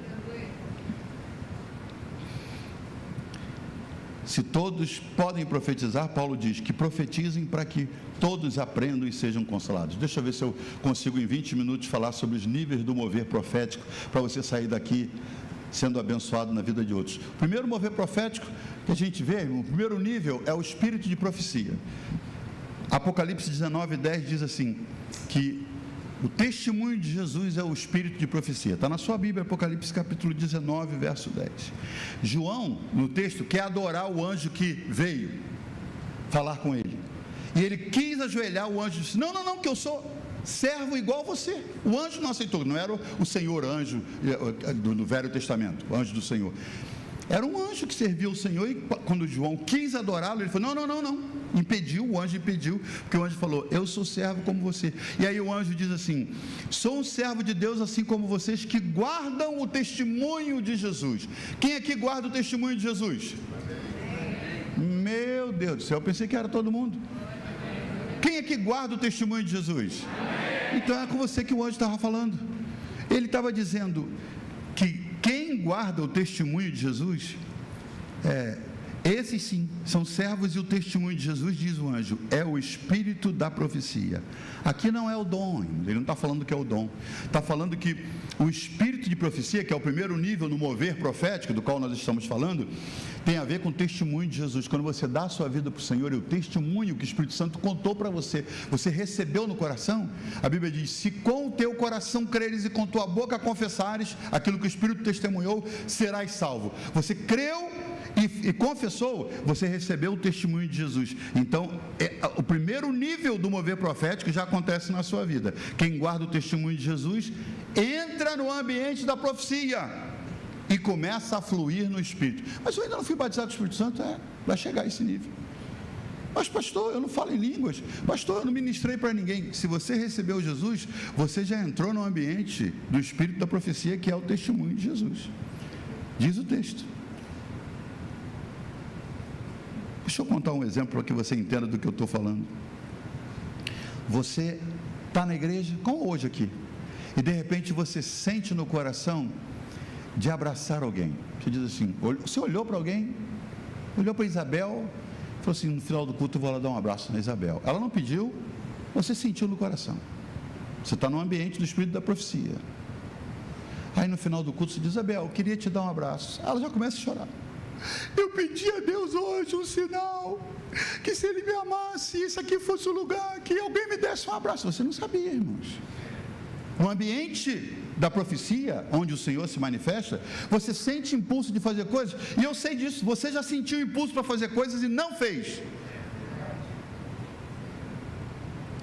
Se todos podem profetizar, Paulo diz que profetizem para que todos aprendam e sejam consolados. Deixa eu ver se eu consigo em 20 minutos falar sobre os níveis do mover profético, para você sair daqui sendo abençoado na vida de outros. O primeiro mover profético que a gente vê, o primeiro nível é o espírito de profecia. Apocalipse 19:10 diz assim, que O testemunho de Jesus é o espírito de profecia. Está na sua Bíblia, Apocalipse capítulo 19, verso 10. João, no texto, quer adorar o anjo que veio falar com ele. E ele quis ajoelhar, o anjo disse: não, que eu sou servo igual a você. O anjo não aceitou, não era o Senhor anjo do Velho Testamento, o anjo do Senhor. Era um anjo que servia o Senhor, e quando João quis adorá-lo, ele falou: não, impediu, o anjo impediu, porque o anjo falou: eu sou servo como você. E aí o anjo diz assim: sou um servo de Deus assim como vocês, que guardam o testemunho de Jesus. Quem aqui guarda o testemunho de Jesus? Meu Deus do céu, eu pensei que era todo mundo. Quem aqui guarda o testemunho de Jesus? Então é com você que o anjo estava falando. Ele estava dizendo que quem guarda o testemunho de Jesus, esses sim, são servos, e o testemunho de Jesus, diz o anjo, é o espírito da profecia. Aqui não é o dom, ele não está falando que é o dom, está falando que o espírito de profecia, que é o primeiro nível no mover profético, do qual nós estamos falando, tem a ver com o testemunho de Jesus. Quando você dá a sua vida para o Senhor, e o testemunho que o Espírito Santo contou para você, você recebeu no coração, a Bíblia diz: se com o teu coração creres e com tua boca confessares aquilo que o Espírito testemunhou, serás salvo. Você creu e confessou, você recebeu o testemunho de Jesus. Então, o primeiro nível do mover profético já acontece na sua vida. Quem guarda o testemunho de Jesus entra no ambiente da profecia e começa a fluir no Espírito. Mas eu ainda não fui batizado do Espírito Santo. Vai chegar a esse nível. Mas pastor, eu não falo em línguas. Pastor, eu não ministrei para ninguém. Se você recebeu Jesus, você já entrou no ambiente do Espírito da profecia, que é o testemunho de Jesus. Diz o texto. Deixa eu contar um exemplo para que você entenda do que eu estou falando. Você está na igreja, como hoje aqui, e de repente você sente no coração de abraçar alguém. Você diz assim, você olhou para alguém, olhou para Isabel, falou assim: no final do culto eu vou lá dar um abraço na Isabel. Ela não pediu, você sentiu no coração. Você está no ambiente do Espírito da profecia. Aí no final do culto você diz: Isabel, eu queria te dar um abraço. Ela já começa a chorar. Eu pedi a Deus hoje um sinal, que se Ele me amasse, isso aqui fosse o lugar, que alguém me desse um abraço. Você não sabia, irmãos. No ambiente da profecia, onde o Senhor se manifesta, você sente impulso de fazer coisas, e eu sei disso. Você já sentiu impulso para fazer coisas e não fez.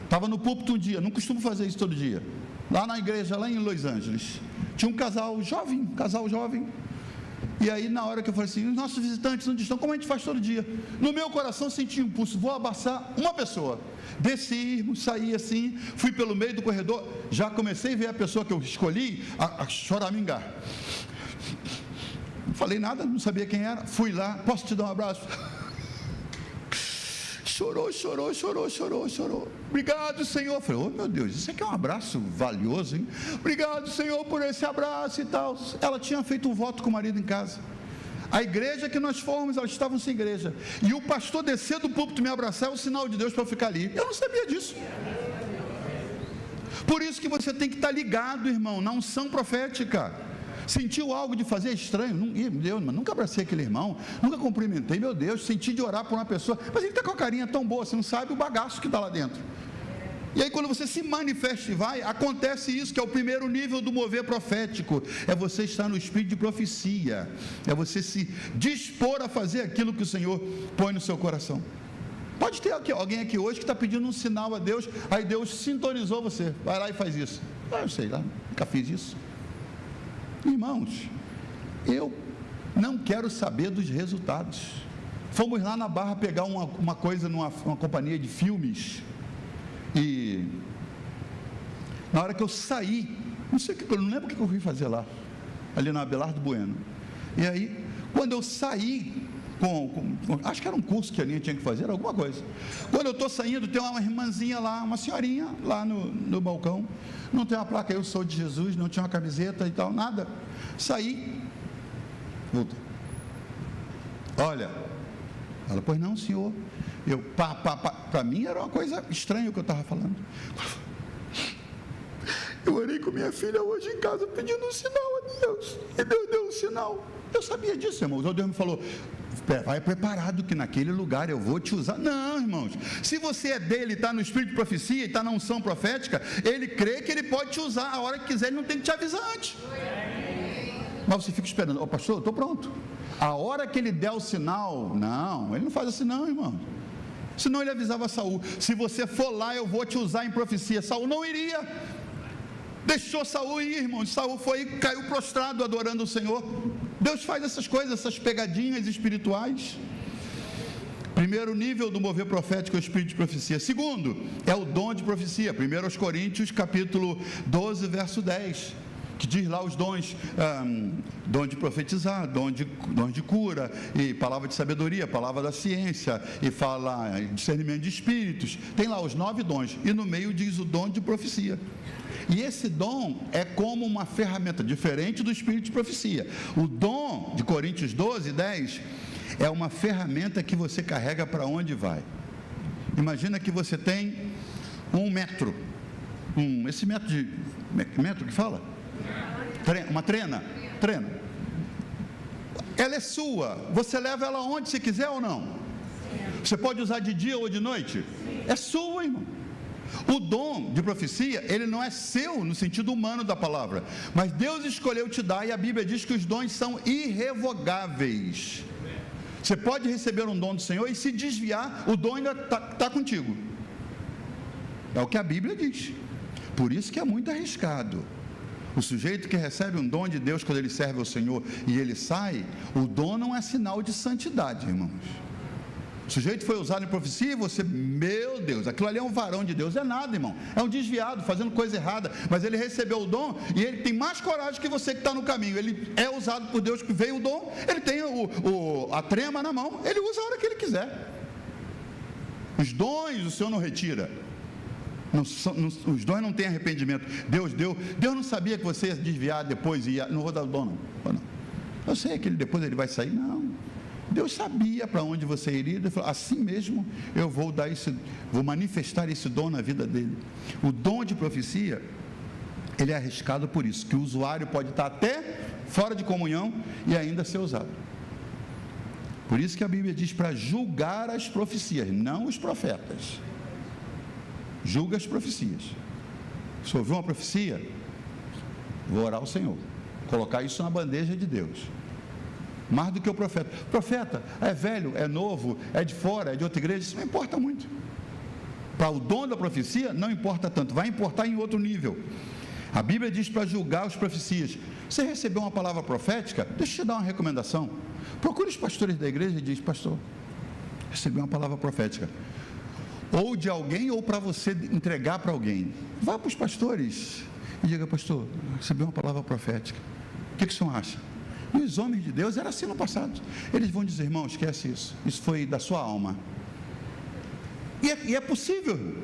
Estava no púlpito um dia, não costumo fazer isso todo dia, lá na igreja, lá em Los Angeles, tinha um casal jovem, e aí na hora que eu falei assim: os nossos visitantes onde estão? Como a gente faz todo dia. No meu coração senti um impulso: vou abraçar uma pessoa. Desci, saí assim, fui pelo meio do corredor, já comecei a ver a pessoa que eu escolhi a choramingar. Não falei nada, não sabia quem era. Fui lá: posso te dar um abraço? Chorou. Obrigado, Senhor. Eu falei: oh meu Deus, isso aqui é um abraço valioso, hein? Obrigado, Senhor, por esse abraço e tal. Ela tinha feito um voto com o marido em casa. A igreja que nós fomos, elas estavam sem igreja, e o pastor descer do púlpito me abraçar é o sinal de Deus para eu ficar ali. Eu não sabia disso. Por isso que você tem que estar ligado, irmão, na unção profética. Sentiu algo de fazer estranho? Nunca abracei aquele irmão, nunca cumprimentei, meu Deus, senti de orar por uma pessoa, mas ele está com a carinha tão boa, você não sabe o bagaço que está lá dentro. E aí quando você se manifesta e vai, acontece isso, que é o primeiro nível do mover profético, é você estar no espírito de profecia, é você se dispor a fazer aquilo que o Senhor põe no seu coração. Pode ter alguém aqui hoje que está pedindo um sinal a Deus, aí Deus sintonizou você, vai lá e faz isso. Eu sei lá, nunca fiz isso. Irmãos, eu não quero saber dos resultados. Fomos lá na Barra pegar uma coisa numa companhia de filmes, e na hora que eu saí, eu não lembro o que eu fui fazer lá, ali na Abelardo Bueno. E aí, quando eu saí, acho que era um curso que a Aninha tinha que fazer, alguma coisa. Quando eu estou saindo, tem uma irmãzinha lá, uma senhorinha lá no balcão, não tem uma placa "Eu sou de Jesus", não tinha uma camiseta e tal, nada. Saí, voltei. Olha, ela: pois não, senhor. Eu, para mim era uma coisa estranha o que eu estava falando. Eu orei com minha filha hoje em casa pedindo um sinal a Deus, e Deus deu um sinal. Eu sabia disso, irmãos. O Deus me falou: vai preparado que naquele lugar eu vou te usar. Não, irmãos. Se você é dele, está no espírito de profecia e está na unção profética, ele crê que ele pode te usar a hora que quiser, ele não tem que te avisar antes. Mas você fica esperando, pastor, eu estou pronto. A hora que ele der o sinal, não, ele não faz assim não, irmão. Senão ele avisava Saul, se você for lá, eu vou te usar em profecia. Saul não iria. Deixou Saul ir, irmão. Saul foi e caiu prostrado adorando o Senhor. Deus faz essas coisas, essas pegadinhas espirituais. Primeiro nível do mover profético é o espírito de profecia. Segundo, é o dom de profecia. 1 Coríntios capítulo 12, verso 10, que diz lá os dons, dom de profetizar, dom de cura, e palavra de sabedoria, palavra da ciência, e fala discernimento de espíritos. Tem lá os 9 dons, e no meio diz o dom de profecia. E esse dom é como uma ferramenta diferente do espírito de profecia. O dom de Coríntios 12, 10 é uma ferramenta que você carrega para onde vai. Imagina que você tem um metro, esse metro de metro que fala? Uma trena. Ela é sua, você leva ela onde você quiser ou não? Você pode usar de dia ou de noite? É sua, irmão. O dom de profecia, ele não é seu no sentido humano da palavra, mas Deus escolheu te dar, e a Bíblia diz que os dons são irrevogáveis. Você pode receber um dom do Senhor e se desviar, o dom ainda está contigo. É o que a Bíblia diz. Por isso que é muito arriscado. O sujeito que recebe um dom de Deus quando ele serve ao Senhor e ele sai, o dom não é sinal de santidade, irmãos. O sujeito foi usado em profecia e você, meu Deus, aquilo ali é um varão de Deus. É nada, irmão, é um desviado, fazendo coisa errada. Mas ele recebeu o dom e ele tem mais coragem que você que está no caminho. Ele é usado por Deus, que veio o dom, ele tem a trema na mão, ele usa a hora que ele quiser. Os dons o Senhor não retira. Os dons não têm arrependimento. Deus não sabia que você ia desviar depois e ia, não vou dar o dom não. Eu sei que depois ele vai sair, não. Deus sabia para onde você iria. Ele falou, assim mesmo eu vou manifestar esse dom na vida dele. O dom de profecia, ele é arriscado por isso, que o usuário pode estar até fora de comunhão e ainda ser usado. Por isso que a Bíblia diz para julgar as profecias, não os profetas. Julga as profecias. Se ouvir uma profecia, vou orar ao Senhor, colocar isso na bandeja de Deus. Mais do que o profeta. Profeta é velho, é novo, é de fora, é de outra igreja, isso não importa muito. Para o dom da profecia, não importa tanto, vai importar em outro nível. A Bíblia diz para julgar as profecias. Você recebeu uma palavra profética? Deixa eu te dar uma recomendação. Procure os pastores da igreja e diz, pastor, recebi uma palavra profética. Ou de alguém, ou para você entregar para alguém. Vá para os pastores e diga, pastor, recebi uma palavra profética. O que o senhor acha? E os homens de Deus era assim no passado. Eles vão dizer, irmão, esquece isso. Isso foi da sua alma. E é possível.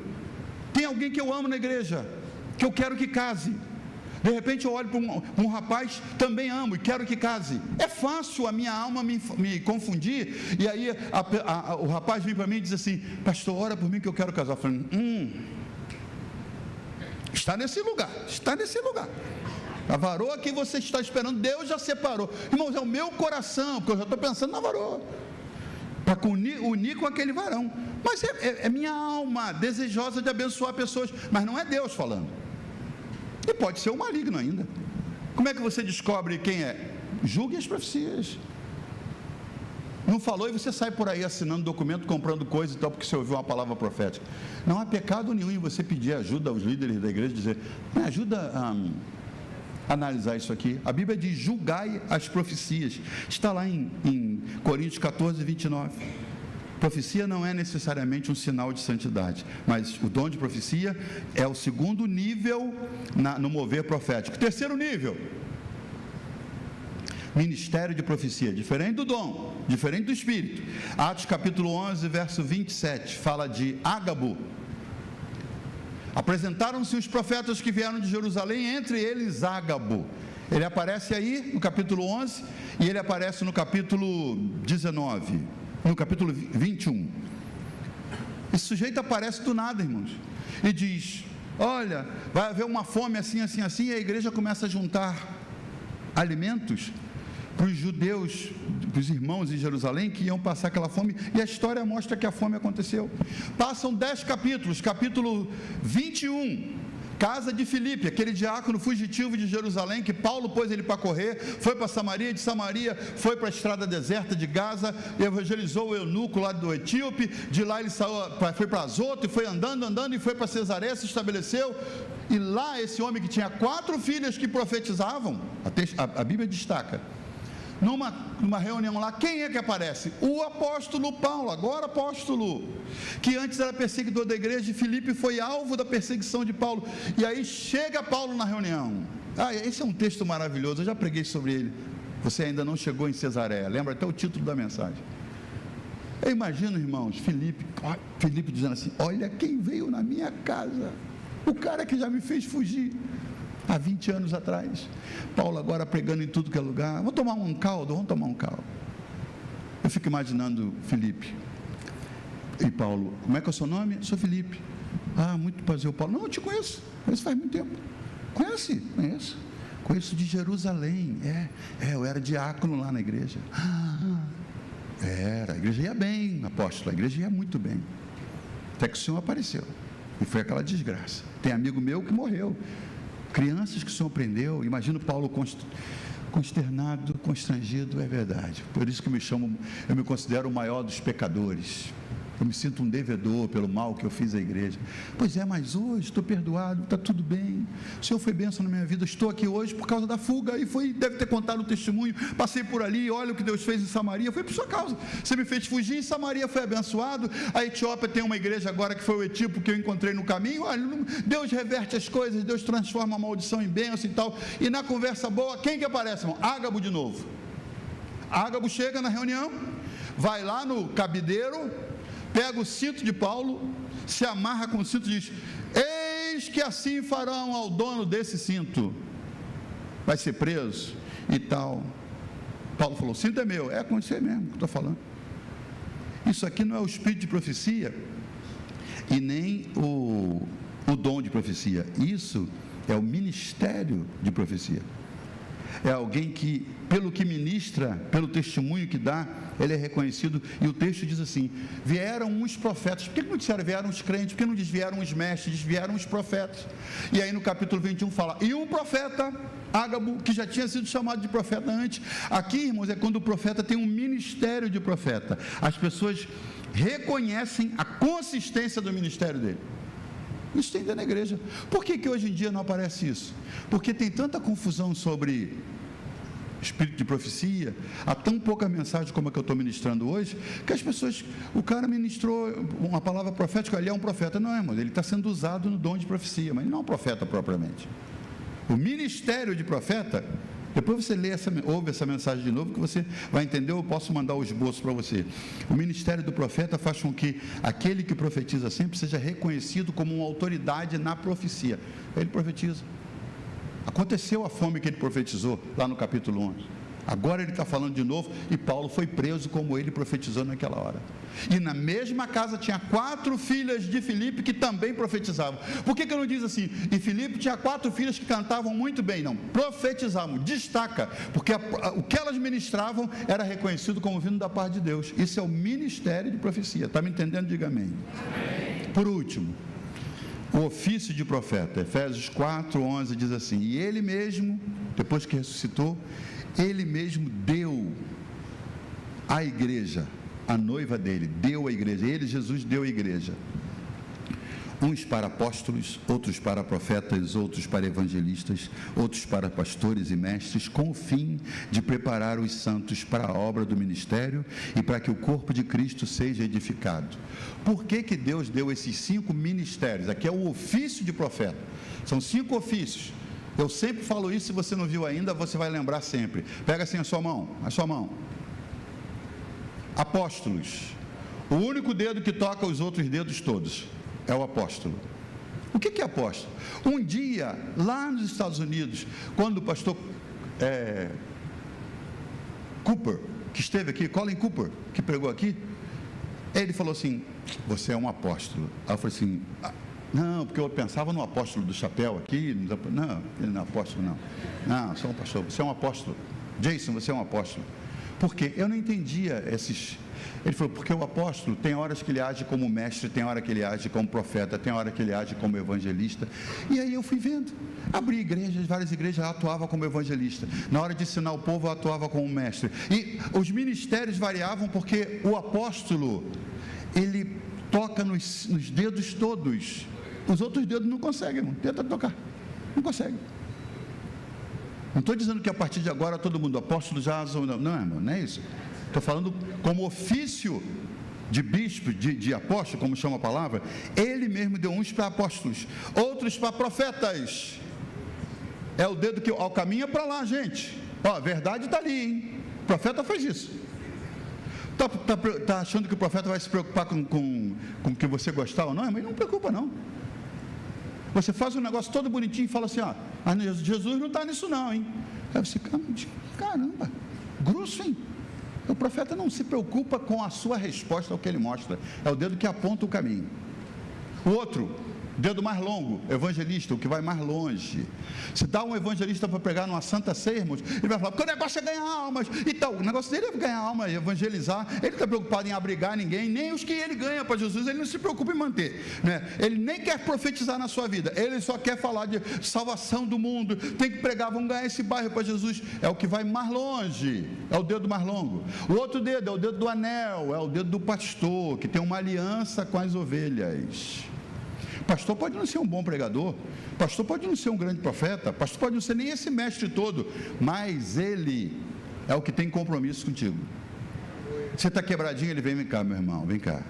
Tem alguém que eu amo na igreja, que eu quero que case. De repente eu olho para um rapaz, também amo e quero que case. É fácil a minha alma me confundir. E aí o rapaz vem para mim e diz assim, pastor, ora por mim que eu quero casar. Eu falo, está nesse lugar. A varoa que você está esperando, Deus já separou. Irmãos, é o meu coração, porque eu já estou pensando na varoa, para unir com aquele varão. Mas é minha alma desejosa de abençoar pessoas, mas não é Deus falando. E pode ser o maligno ainda. Como é que você descobre quem é? Julgue as profecias. Não falou e você sai por aí assinando documento, comprando coisa e tal, porque você ouviu uma palavra profética. Não há pecado nenhum em você pedir ajuda aos líderes da igreja, dizer, me ajuda a analisar isso aqui. A Bíblia diz, julgai as profecias. Está lá em Coríntios 14, 29. Profecia não é necessariamente um sinal de santidade, mas o dom de profecia é o segundo nível no mover profético. Terceiro nível, ministério de profecia, diferente do dom, diferente do Espírito. Atos capítulo 11, verso 27, fala de Ágabo. Apresentaram-se os profetas que vieram de Jerusalém, entre eles Ágabo. Ele aparece aí no capítulo 11 e ele aparece no capítulo 19, no capítulo 21. Esse sujeito aparece do nada, irmãos, e diz, olha, vai haver uma fome assim, assim, assim, e a igreja começa a juntar alimentos para os judeus, para os irmãos em Jerusalém que iam passar aquela fome, e a história mostra que a fome aconteceu. Passam 10 capítulos, capítulo 21, casa de Filipe, aquele diácono fugitivo de Jerusalém, que Paulo pôs ele para correr, foi para Samaria, de Samaria foi para a estrada deserta de Gaza, evangelizou o eunuco lá do Etíope, de lá ele saiu, foi para Azoto, e foi andando, e foi para Cesareia, se estabeleceu, e lá esse homem que tinha 4 filhas que profetizavam, a Bíblia destaca, numa reunião lá, quem é que aparece? O apóstolo Paulo, agora apóstolo, que antes era perseguidor da igreja de Filipe, foi alvo da perseguição de Paulo, e aí chega Paulo na reunião. Esse é um texto maravilhoso, eu já preguei sobre ele. Você ainda não chegou em Cesareia, lembra até o título da mensagem. Eu imagino, irmãos, Filipe dizendo assim: olha quem veio na minha casa, o cara que já me fez fugir há 20 anos atrás. Paulo agora pregando em tudo que é lugar. Vamos tomar um caldo. Eu fico imaginando Filipe e Paulo. Como é que é o seu nome? Sou Filipe. Muito prazer, Paulo. Não, eu te conheço faz muito tempo. Conheço de Jerusalém. Eu era diácono lá na igreja. A igreja ia bem, apóstolo, a igreja ia muito bem, até que o Senhor apareceu, e foi aquela desgraça. Tem amigo meu que morreu, crianças que o Senhor prendeu. Imagino Paulo consternado, constrangido. É verdade, por isso que eu me considero o maior dos pecadores. Eu me sinto um devedor pelo mal que eu fiz à igreja. Pois é, mas hoje estou perdoado, está tudo bem. O Senhor foi bênção na minha vida. Estou aqui hoje por causa da fuga. E deve ter contado o testemunho. Passei por ali, olha o que Deus fez em Samaria. Foi por sua causa. Você me fez fugir, em Samaria foi abençoado. A Etiópia tem uma igreja agora que foi o Etíope que eu encontrei no caminho. Olha, Deus reverte as coisas, Deus transforma a maldição em bênção e tal. E na conversa boa, quem que aparece, irmão? Ágabo de novo. Ágabo chega na reunião, vai lá no cabideiro, pega o cinto de Paulo, se amarra com o cinto e diz: eis que assim farão ao dono desse cinto, vai ser preso e tal. Paulo falou: o cinto é meu. É com você mesmo que estou falando. Isso aqui não é o espírito de profecia e nem o dom de profecia. Isso é o ministério de profecia. É alguém que, pelo que ministra, pelo testemunho que dá, ele é reconhecido. E o texto diz assim: vieram uns profetas. Por que não disseram vieram os crentes? Por que não diz vieram os mestres? Diz vieram os profetas. E aí no capítulo 21 fala: e um profeta, Ágabo, que já tinha sido chamado de profeta antes. Aqui, irmãos, é quando o profeta tem um ministério de profeta. As pessoas reconhecem a consistência do ministério dele. Isso tem dentro da igreja. Por que hoje em dia não aparece isso? Porque tem tanta confusão sobre espírito de profecia, há tão pouca mensagem como a que eu estou ministrando hoje, que as pessoas, o cara ministrou uma palavra profética, ele é um profeta. Não, irmão, ele está sendo usado no dom de profecia, mas ele não é um profeta propriamente. O ministério de profeta, depois você ouve essa mensagem de novo, que você vai entender. Eu posso mandar o esboço para você. O ministério do profeta faz com que aquele que profetiza sempre seja reconhecido como uma autoridade na profecia. Ele profetiza. Aconteceu a fome que ele profetizou lá no capítulo 11. Agora ele está falando de novo, e Paulo foi preso como ele profetizou naquela hora. E na mesma casa tinha 4 filhas de Filipe que também profetizavam. Por que não diz assim? E Filipe tinha 4 filhas que cantavam muito bem. Não, profetizavam, destaca, porque o que elas ministravam era reconhecido como vindo da parte de Deus. Isso é o ministério de profecia. Está me entendendo? Diga amém. Por último, o ofício de profeta. Efésios 4:11 diz assim: e ele mesmo, depois que ressuscitou, ele mesmo deu à igreja, a noiva dele, deu à igreja. Ele, Jesus, deu à igreja. Uns para apóstolos, outros para profetas, outros para evangelistas, outros para pastores e mestres, com o fim de preparar os santos para a obra do ministério e para que o corpo de Cristo seja edificado. Por que Deus deu esses 5 ministérios? Aqui é o ofício de profeta. São 5 ofícios. Eu sempre falo isso, se você não viu ainda, você vai lembrar sempre. Pega assim a sua mão. Apóstolos. O único dedo que toca os outros dedos todos é o apóstolo. O que é apóstolo? Um dia, lá nos Estados Unidos, quando o pastor Cooper, que esteve aqui, Colin Cooper, que pregou aqui, ele falou assim: você é um apóstolo. Aí eu falei assim: não, porque eu pensava no apóstolo do chapéu aqui. Não, ele não é apóstolo, não. Não, sou um pastor. Você é um apóstolo. Jason, você é um apóstolo. Por quê? Eu não entendia esses... Ele falou, porque o apóstolo tem horas que ele age como mestre, tem hora que ele age como profeta, tem hora que ele age como evangelista. E aí eu fui vendo. Abri igrejas, várias igrejas, eu atuava como evangelista. Na hora de ensinar o povo, eu atuava como mestre. E os ministérios variavam porque o apóstolo, ele toca nos dedos todos. Os outros dedos não conseguem, irmão. Tenta tocar. Não consegue. Não estou dizendo que a partir de agora todo mundo apóstolo já... Não, irmão, não é isso. Estou falando como ofício de bispo, de apóstolo, como chama a palavra. Ele mesmo deu uns para apóstolos, outros para profetas. É o dedo que... Ó, o caminho é para lá, gente. Ó, a verdade está ali, hein? O profeta faz isso. Está achando que o profeta vai se preocupar com o que você gostar ou não? Mas não preocupa, não. Você faz um negócio todo bonitinho e fala assim, ó, Jesus não está nisso não, hein? Aí você, caramba, grosso, hein? O profeta não se preocupa com a sua resposta ao que ele mostra. É o dedo que aponta o caminho. O outro, dedo mais longo, evangelista, o que vai mais longe. Se dá um evangelista para pregar numa santa ceia, irmãos, ele vai falar, porque o negócio é ganhar almas. Então, o negócio dele é ganhar alma, evangelizar. Ele não está preocupado em abrigar ninguém, nem os que ele ganha para Jesus, ele não se preocupa em manter, né? Ele nem quer profetizar na sua vida, ele só quer falar de salvação do mundo. Tem que pregar, vamos ganhar esse bairro para Jesus. É o que vai mais longe, é o dedo mais longo. O outro dedo é o dedo do anel, é o dedo do pastor, que tem uma aliança com as ovelhas. Pastor pode não ser um bom pregador, pastor pode não ser um grande profeta, pastor pode não ser nem esse mestre todo, mas ele é o que tem compromisso contigo. Você está quebradinho, ele vem cá, meu irmão, vem cá.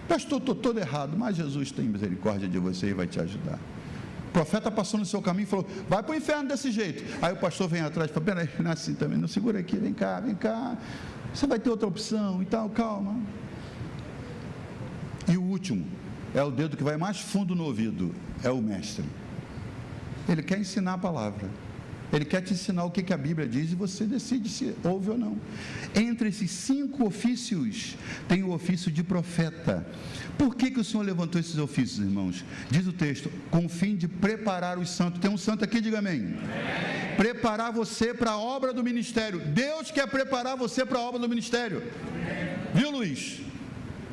Pastor, estou todo errado, mas Jesus tem misericórdia de você e vai te ajudar. O profeta passou no seu caminho e falou, vai para o inferno desse jeito. Aí o pastor vem atrás e fala, peraí, não é assim também, não, segura aqui, vem cá, você vai ter outra opção e tal, calma. E o último, é o dedo que vai mais fundo no ouvido, é o mestre. Ele quer ensinar a palavra, ele quer te ensinar o que a Bíblia diz e você decide se ouve ou não. Entre esses 5 ofícios, tem o ofício de profeta. Por que o Senhor levantou esses ofícios, irmãos? Diz o texto, com o fim de preparar os santos. Tem um santo aqui, diga amém. Amém. Preparar você para a obra do ministério. Deus quer preparar você para a obra do ministério. Amém. Viu, Luiz?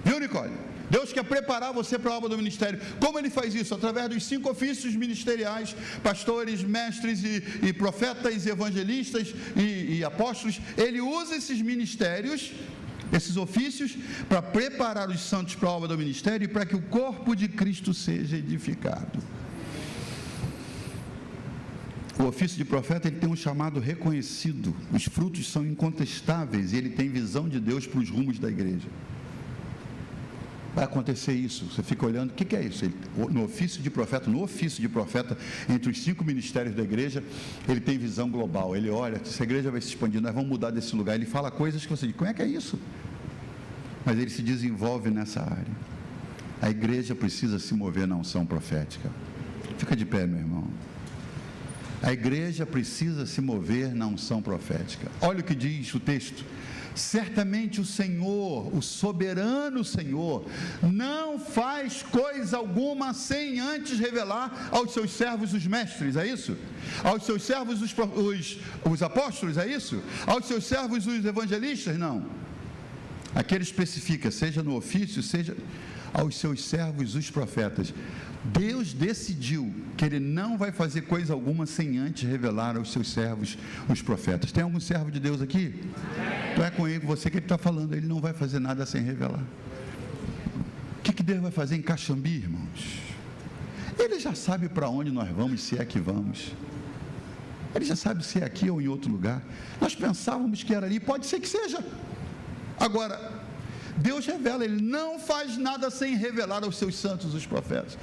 Viu, Nicole? Deus quer preparar você para a obra do ministério. Como Ele faz isso? Através dos 5 ofícios ministeriais, pastores, mestres e profetas, evangelistas e apóstolos. Ele usa esses ministérios, esses ofícios, para preparar os santos para a obra do ministério e para que o corpo de Cristo seja edificado. O ofício de profeta, ele tem um chamado reconhecido. Os frutos são incontestáveis e ele tem visão de Deus para os rumos da igreja. Vai acontecer isso, você fica olhando, o que é isso? No ofício de profeta, entre os 5 ministérios da igreja, ele tem visão global, ele olha, essa igreja vai se expandir, nós vamos mudar desse lugar, ele fala coisas que você diz, como é que é isso? Mas ele se desenvolve nessa área. A igreja precisa se mover na unção profética. Fica de pé, meu irmão. A igreja precisa se mover na unção profética. Olha o que diz o texto. Certamente o Senhor, o soberano Senhor, não faz coisa alguma sem antes revelar aos seus servos os mestres, é isso? Aos seus servos os apóstolos, é isso? Aos seus servos os evangelistas, não. Aqui ele especifica, seja no ofício, seja aos seus servos os profetas. Deus decidiu que Ele não vai fazer coisa alguma sem antes revelar aos seus servos, os profetas. Tem algum servo de Deus aqui? Então é com ele, você que Ele está falando, Ele não vai fazer nada sem revelar. O que Deus vai fazer em Caxambi, irmãos? Ele já sabe para onde nós vamos, se é que vamos. Ele já sabe se é aqui ou em outro lugar. Nós pensávamos que era ali, pode ser que seja. Agora, Deus revela, Ele não faz nada sem revelar aos seus santos, os profetas.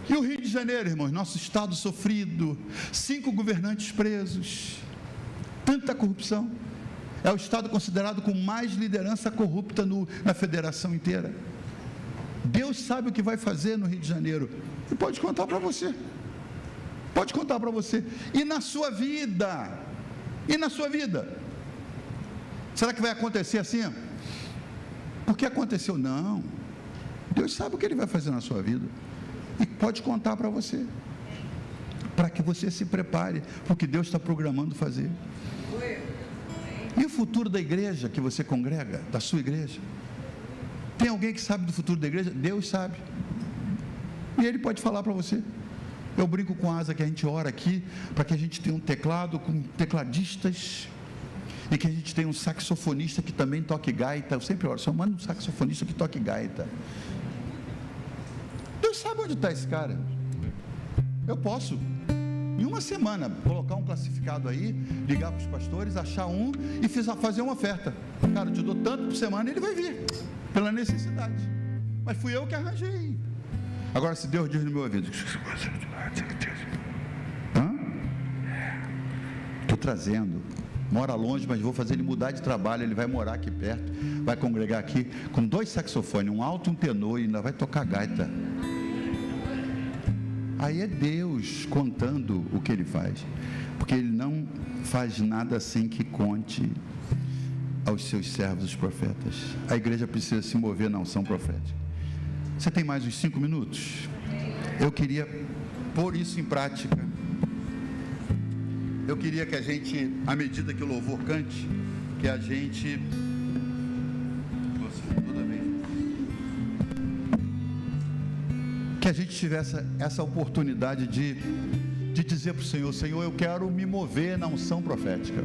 E o Rio de Janeiro, irmãos, nosso estado sofrido, 5 governantes presos, tanta corrupção, é o estado considerado com mais liderança corrupta na federação inteira. Deus sabe o que vai fazer no Rio de Janeiro, e pode contar para você, e na sua vida, será que vai acontecer assim? Porque aconteceu? Não. Deus sabe o que Ele vai fazer na sua vida. E pode contar para você. Para que você se prepare para o que Deus está programando fazer. E o futuro da igreja que você congrega, da sua igreja? Tem alguém que sabe do futuro da igreja? Deus sabe. E Ele pode falar para você. Eu brinco com a Asa que a gente ora aqui para que a gente tenha um teclado com tecladistas e que a gente tenha um saxofonista que também toque gaita. Eu sempre oro, só manda um saxofonista que toque gaita. Deus sabe onde está esse cara. Eu posso, em uma semana, colocar um classificado aí, ligar para os pastores, achar um e fazer uma oferta. Cara, eu te dou tanto por semana e ele vai vir, pela necessidade. Mas fui eu que arranjei. Agora, se Deus diz no meu ouvido, estou trazendo, mora longe, mas vou fazer ele mudar de trabalho, ele vai morar aqui perto, vai congregar aqui com 2 saxofones, um alto e um tenor, e ainda vai tocar gaita. Aí é Deus contando o que Ele faz, porque Ele não faz nada sem que conte aos seus servos, os profetas. A igreja precisa se mover na unção profética. Você tem mais uns 5 minutos? Eu queria pôr isso em prática. Eu queria que a gente, à medida que o louvor cante, que a gente... toda vez... que a gente tivesse essa oportunidade de dizer para o Senhor: Senhor, eu quero me mover na unção profética.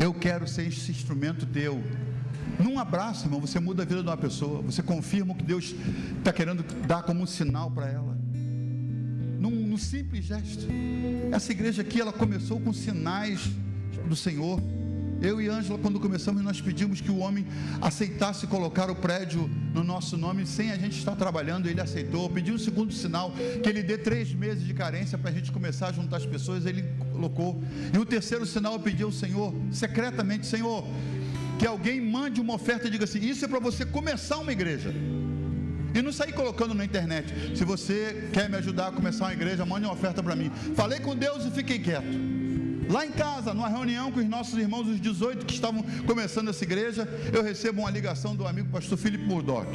Eu quero ser esse instrumento Teu. Num abraço, irmão, você muda a vida de uma pessoa. Você confirma o que Deus está querendo dar como um sinal para ela. Num simples gesto. Essa igreja aqui, ela começou com sinais do Senhor. Eu e Ângela, quando começamos, nós pedimos que o homem aceitasse colocar o prédio no nosso nome, sem a gente estar trabalhando. Ele aceitou. Pedi um segundo sinal, que ele dê 3 meses de carência para a gente começar a juntar as pessoas. Ele colocou. E o terceiro sinal, eu pedi ao Senhor, secretamente: Senhor, que alguém mande uma oferta e diga assim: isso é para você começar uma igreja. E não sair colocando na internet: se você quer me ajudar a começar uma igreja, mande uma oferta para mim. Falei com Deus e fiquei quieto. Lá em casa, numa reunião com os nossos irmãos, os 18 que estavam começando essa igreja, eu recebo uma ligação do amigo pastor Philip Murdoch.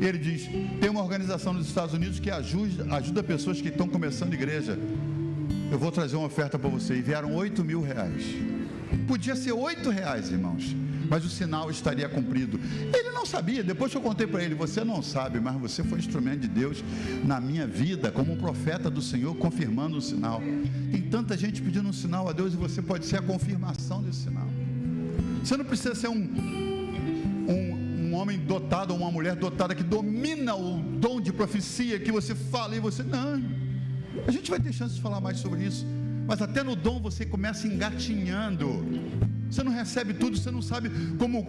E ele diz: tem uma organização nos Estados Unidos que ajuda pessoas que estão começando igreja. Eu vou trazer uma oferta para você. E vieram R$8.000. Podia ser R$8, irmãos, mas o sinal estaria cumprido. Ele não sabia. Depois que eu contei para ele: você não sabe, mas você foi instrumento de Deus na minha vida, como um profeta do Senhor, confirmando um sinal. Tem tanta gente pedindo um sinal a Deus, e você pode ser a confirmação desse sinal. Você não precisa ser um homem dotado ou uma mulher dotada que domina o dom de profecia, que você fala e você... Não, a gente vai ter chance de falar mais sobre isso, mas até no dom você começa engatinhando. Você não recebe tudo, você não sabe como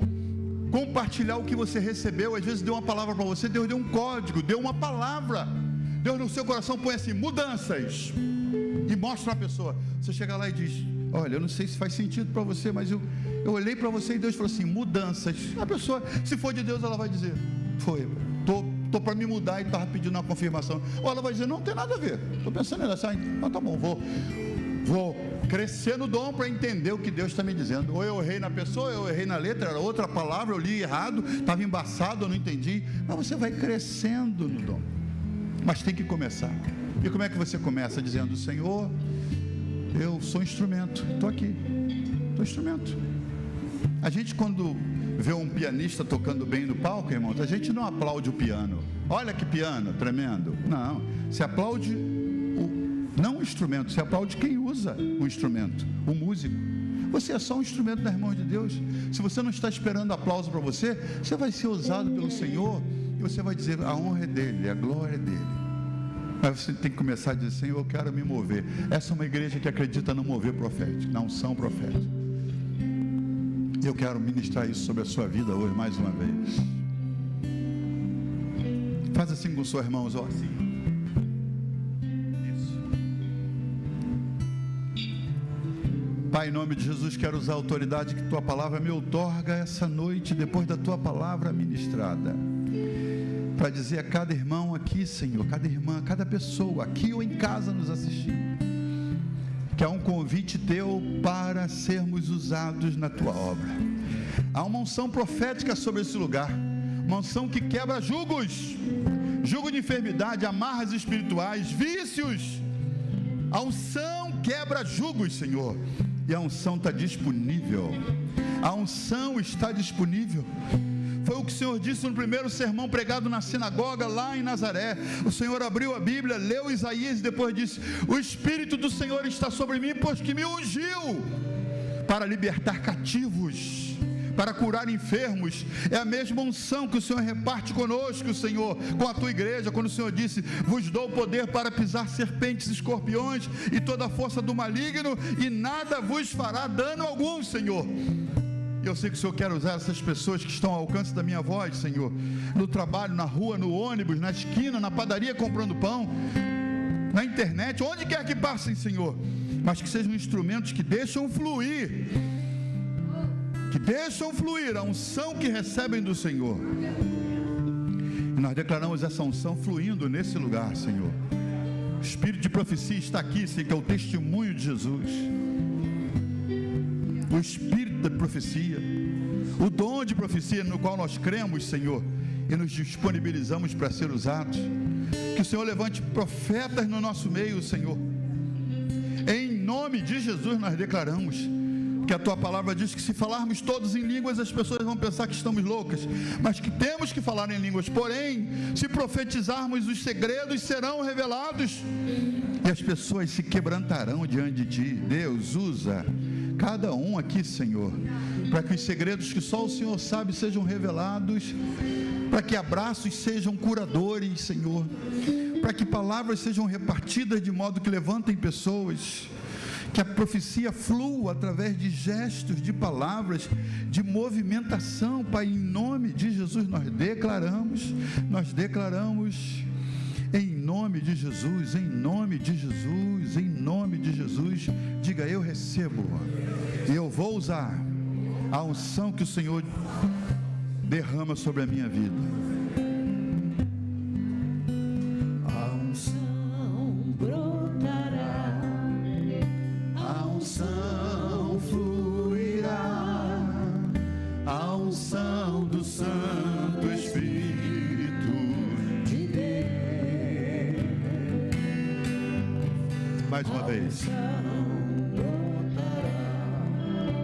compartilhar o que você recebeu. Às vezes deu uma palavra para você, Deus deu um código, deu uma palavra. Deus no seu coração põe assim: mudanças, e mostra uma pessoa. Você chega lá e diz: olha, eu não sei se faz sentido para você, mas eu olhei para você e Deus falou assim: mudanças. A pessoa, se for de Deus, ela vai dizer: foi, estou para me mudar e estava pedindo uma confirmação. Ou ela vai dizer: não tem nada a ver, estou pensando nela assim. Então tá bom, vou crescer no dom para entender o que Deus está me dizendo. Ou eu errei na pessoa, eu errei na letra, era outra palavra, eu li errado, estava embaçado, eu não entendi. Mas você vai crescendo no dom. Mas tem que começar. E como é que você começa? Dizendo: Senhor, eu sou instrumento, estou aqui, estou instrumento. A gente, quando vê um pianista tocando bem no palco, irmão, a gente não aplaude o piano. Olha que piano tremendo. Não, se aplaude não o instrumento, se aplaude quem usa o instrumento, o músico. Você é só um instrumento nas mãos de Deus. Se você não está esperando aplauso para você, você vai ser usado pelo Senhor, e você vai dizer: a honra é dele, a glória é dele. Mas você tem que começar a dizer: Senhor, eu quero me mover. Essa é uma igreja que acredita no mover profético, na unção profética. Eu quero ministrar isso sobre a sua vida hoje, mais uma vez. Faz assim com os seus irmãos, ó, assim. Pai, em nome de Jesus, quero usar a autoridade que Tua Palavra me outorga essa noite, depois da Tua Palavra ministrada, para dizer a cada irmão aqui, Senhor, cada irmã, cada pessoa, aqui ou em casa nos assistindo, que há um convite Teu para sermos usados na Tua obra. Há uma unção profética sobre esse lugar, uma unção que quebra julgos, jugo de enfermidade, amarras espirituais, vícios. A unção quebra julgos, Senhor. E a unção está disponível. A unção está disponível. Foi o que o Senhor disse no primeiro sermão pregado na sinagoga lá em Nazaré. O Senhor abriu a Bíblia, leu Isaías e depois disse: o Espírito do Senhor está sobre mim, pois que me ungiu para libertar cativos, para curar enfermos. É a mesma unção que o Senhor reparte conosco, Senhor, com a tua igreja, quando o Senhor disse: vos dou poder para pisar serpentes, escorpiões e toda a força do maligno, e nada vos fará dano algum, Senhor. Eu sei que o Senhor quer usar essas pessoas que estão ao alcance da minha voz, Senhor, no trabalho, na rua, no ônibus, na esquina, na padaria comprando pão, na internet, onde quer que passem, Senhor, mas que sejam instrumentos que deixam fluir a unção que recebem do Senhor. E nós declaramos essa unção fluindo nesse lugar, Senhor. O Espírito de profecia está aqui, Senhor, que é o testemunho de Jesus. O Espírito da profecia, o dom de profecia no qual nós cremos, Senhor, e nos disponibilizamos para ser usados. Que o Senhor levante profetas no nosso meio, Senhor. Em nome de Jesus nós declaramos que a tua palavra diz que se falarmos todos em línguas, as pessoas vão pensar que estamos loucas, mas que temos que falar em línguas. Porém, se profetizarmos, os segredos serão revelados e as pessoas se quebrantarão diante de ti. Deus, usa cada um aqui, Senhor, para que os segredos que só o Senhor sabe sejam revelados, para que abraços sejam curadores, Senhor, para que palavras sejam repartidas de modo que levantem pessoas, que a profecia flua através de gestos, de palavras, de movimentação. Pai, em nome de Jesus nós declaramos, em nome de Jesus, em nome de Jesus, em nome de Jesus. Diga: eu recebo e eu vou usar a unção que o Senhor derrama sobre a minha vida. A unção brotará, a unção fluirá, a unção do Santo Espírito de Deus. Mais uma vez.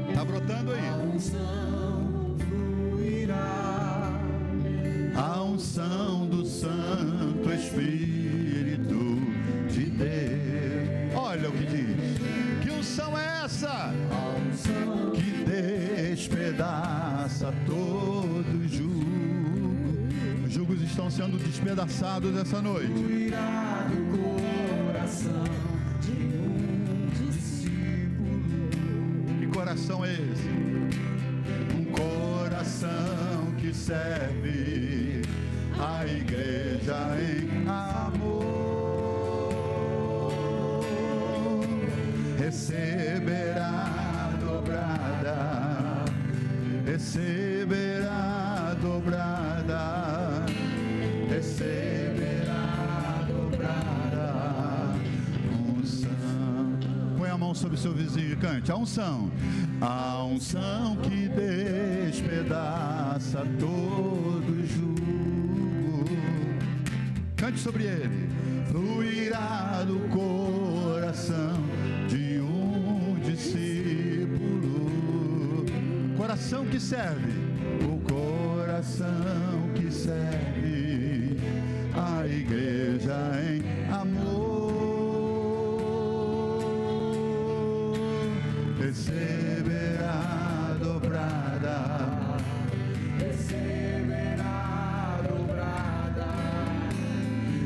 Está brotando aí. A unção fluirá, A unção do Santo Espírito de Deus. Olha o que diz. Que unção é essa? a unção Que despedaça todo jugo. Os jugos estão sendo despedaçados essa noite. fluirá do coração de um discípulo. Que coração é esse? Um coração que serve a igreja em amor. Receberá dobrada, receberá dobrada, receberá dobrada unção. Põe a mão sobre o seu vizinho e cante: a unção que despedaça todo jugo. Cante sobre ele. Fluirá do coração de um discípulo. Coração que serve, o coração que serve a igreja em amor. Receberá dobrada, Receberá dobrada,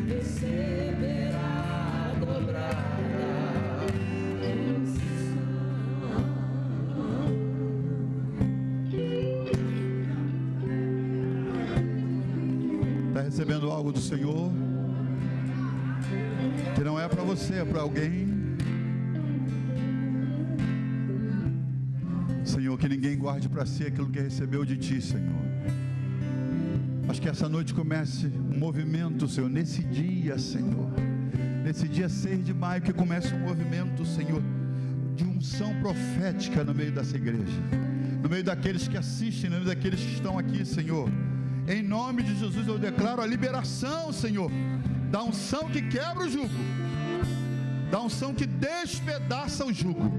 receberá dobrada está recebendo algo do Senhor que não é para você, é para alguém. Senhor, que ninguém guarde para si aquilo que recebeu de ti, Senhor. Mas que essa noite comece um movimento, Senhor, nesse dia, Senhor, nesse dia 6 de maio, que comece um movimento, Senhor, de unção profética no meio dessa igreja, no meio daqueles que assistem, no meio daqueles que estão aqui, Senhor. Em nome de Jesus eu declaro a liberação, Senhor, da unção que quebra o jugo, da unção que despedaça o jugo.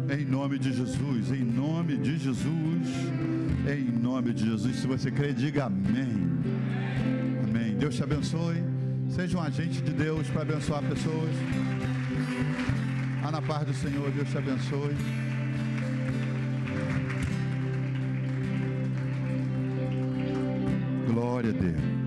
Em nome de Jesus, em nome de Jesus, em nome de Jesus. Se você crê, diga amém. Amém. Deus te abençoe. Seja um agente de Deus para abençoar pessoas. Na paz do Senhor, Deus te abençoe. Glória a Deus.